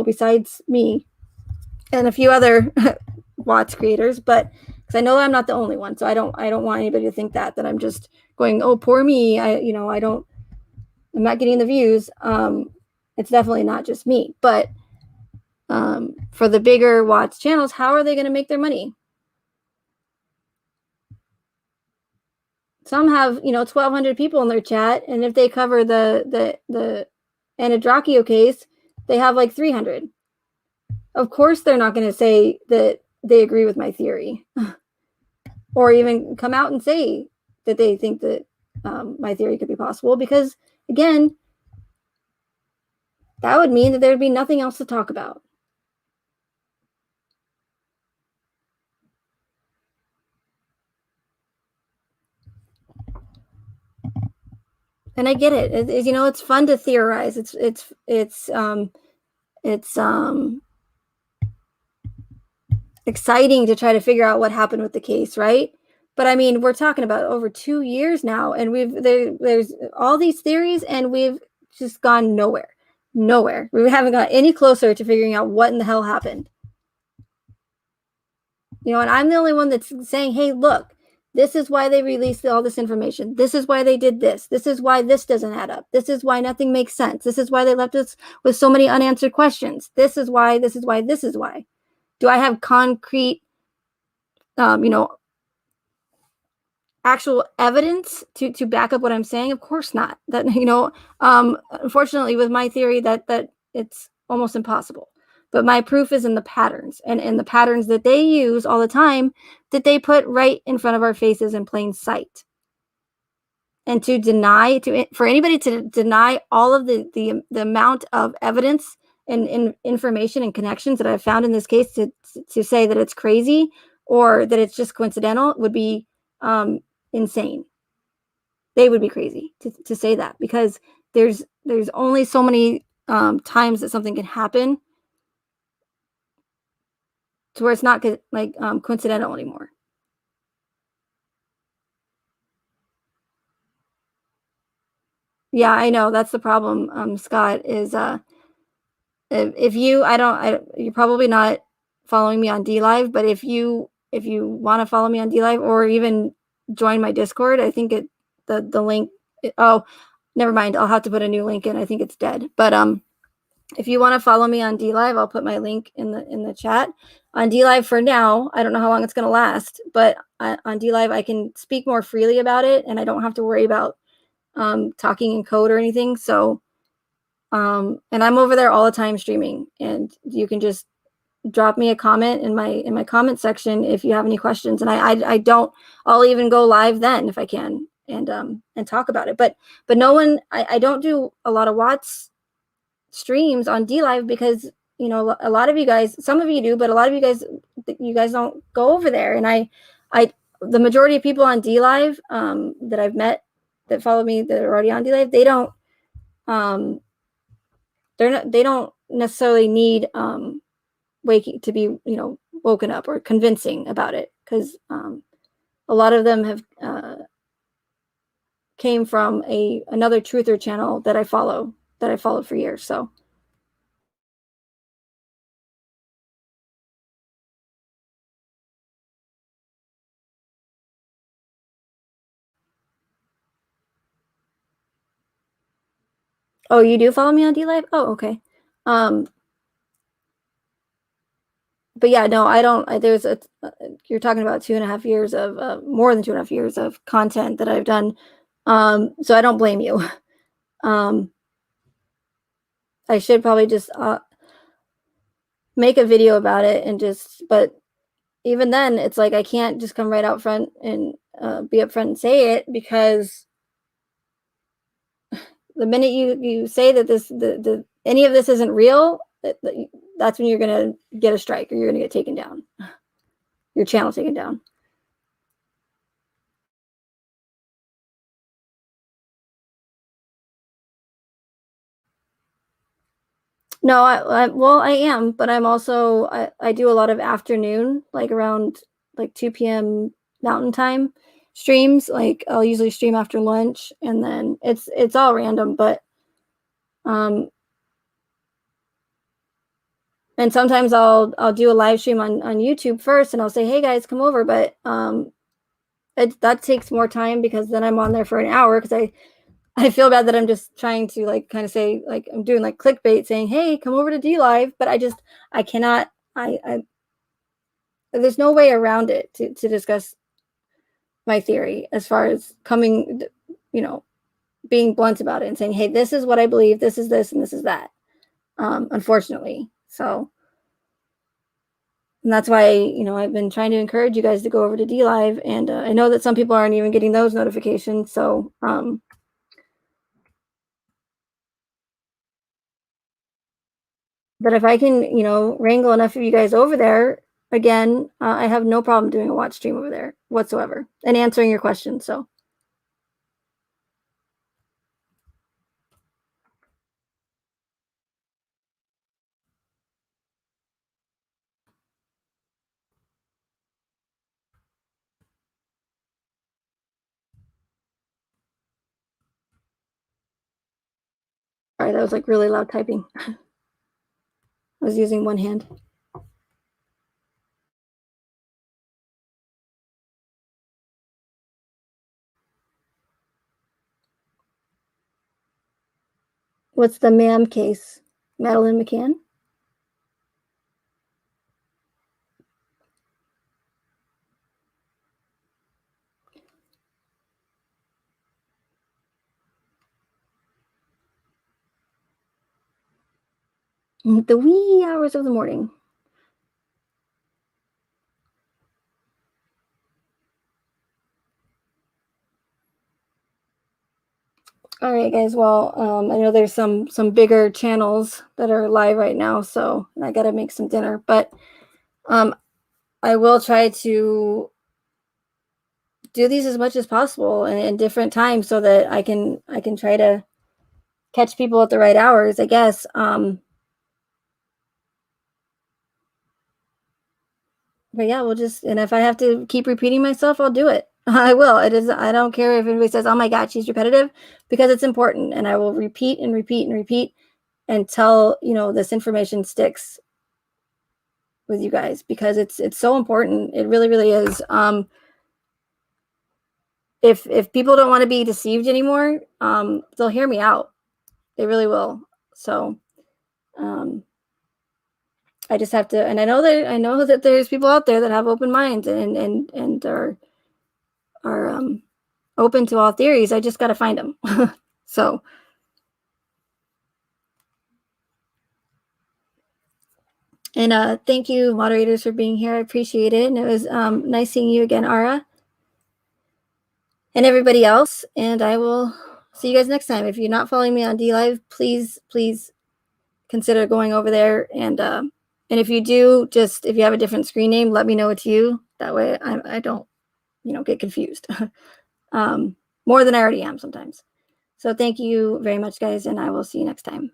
besides me and a few other Watts creators, but because I know I'm not the only one, so I don't want anybody to think that I'm just going, oh, poor me. I'm not getting the views. It's definitely not just me, but for the bigger Watts channels, how are they going to make their money? Some have 1,200 people in their chat, and if they cover the Anadracchio case, they have like 300. Of course, they're not going to say that they agree with my theory, or even come out and say that they think that my theory could be possible, because again, that would mean that there would be nothing else to talk about. And I get it. It's fun to theorize. It's exciting to try to figure out what happened with the case, right? But I mean, we're talking about over 2 years now, and there's all these theories, and we've just gone nowhere. We haven't got any closer to figuring out what in the hell happened. And I'm the only one that's saying, hey, look, This is why they released all this information. This is why they did this. This is why this doesn't add up. This is why nothing makes sense. This is why they left us with so many unanswered questions. This is why, this is why, this is why. Do I have concrete, actual evidence to back up what I'm saying? Of course not. That, unfortunately with my theory that it's almost impossible. But my proof is in the patterns and the patterns that they use all the time that they put right in front of our faces in plain sight. And for anybody to deny all of the amount of evidence and information and connections that I've found in this case to say that it's crazy or that it's just coincidental would be insane. They would be crazy to say that, because there's only so many times that something can happen to where it's not like coincidental anymore. Yeah, I know that's the problem, Scott, is if you you're probably not following me on DLive, but if you want to follow me on DLive or even join my Discord, I think the link, oh, never mind, I'll have to put a new link in. I think it's dead. But if you want to follow me on DLive, I'll put my link in the chat. On DLive for now, I don't know how long it's going to last, but on DLive I can speak more freely about it and I don't have to worry about talking in code or anything. So and I'm over there all the time streaming, and you can just drop me a comment in my comment section if you have any questions. And I'll even go live then if I can and talk about it. But no one, I don't do a lot of Watts streams on DLive because a lot of you guys, some of you do, but a lot of you guys don't go over there. And the majority of people on DLive that I've met that follow me that are already on DLive, they don't necessarily need waking to be woken up or convincing about it, because a lot of them have came from another truther channel that I followed for years. So oh, you do follow me on DLive? Oh, okay. But yeah, no, I don't. You're talking about 2.5 years of more than 2.5 years of content that I've done. So I don't blame you. I should probably just make a video about it but even then it's like I can't just come right out front and be upfront and say it, because the minute you say that any of this isn't real, that's when you're gonna get a strike or you're gonna get taken down, your channel taken down. No, I am, but I'm also I do a lot of afternoon, like around like 2 p.m. Mountain Time streams. Like I'll usually stream after lunch, and then it's all random, but and sometimes I'll do a live stream on YouTube first, and I'll say, hey guys, come over, but that takes more time because then I'm on there for an hour, because I feel bad that I'm just trying to like kind of say, like I'm doing like clickbait saying, hey, come over to DLive, but I cannot, there's no way around it to discuss my theory as far as coming, being blunt about it and saying, hey, this is what I believe, this is this, and this is that, unfortunately. So, and that's why, I've been trying to encourage you guys to go over to DLive, and I know that some people aren't even getting those notifications. So, but if I can, wrangle enough of you guys over there, again, I have no problem doing a watch stream over there whatsoever and answering your questions. So. Sorry, that was like really loud typing. I was using one hand. What's the ma'am case? Madeline McCann? The wee hours of the morning. All right, guys. Well, I know there's some bigger channels that are live right now, so I got to make some dinner. But I will try to do these as much as possible and in different times so that I can try to catch people at the right hours, I guess. But yeah, we'll just, and if I have to keep repeating myself, I'll do it. I will. It is, I don't care if anybody says, oh my God, she's repetitive, because it's important. And I will repeat and repeat and repeat until, you know, this information sticks with you guys, because it's so important. It really, really is. If people don't want to be deceived anymore, they'll hear me out. They really will. So, I just have to, and I know that there's people out there that have open minds and are open to all theories. I just got to find them. So, and thank you, moderators, for being here. I appreciate it. And it was nice seeing you again, Ara, and everybody else. And I will see you guys next time. If you're not following me on DLive, please consider going over there. And if you do, just if you have a different screen name, let me know it's you. That way I don't, you know, get confused. More than I already am sometimes. So thank you very much, guys, and I will see you next time.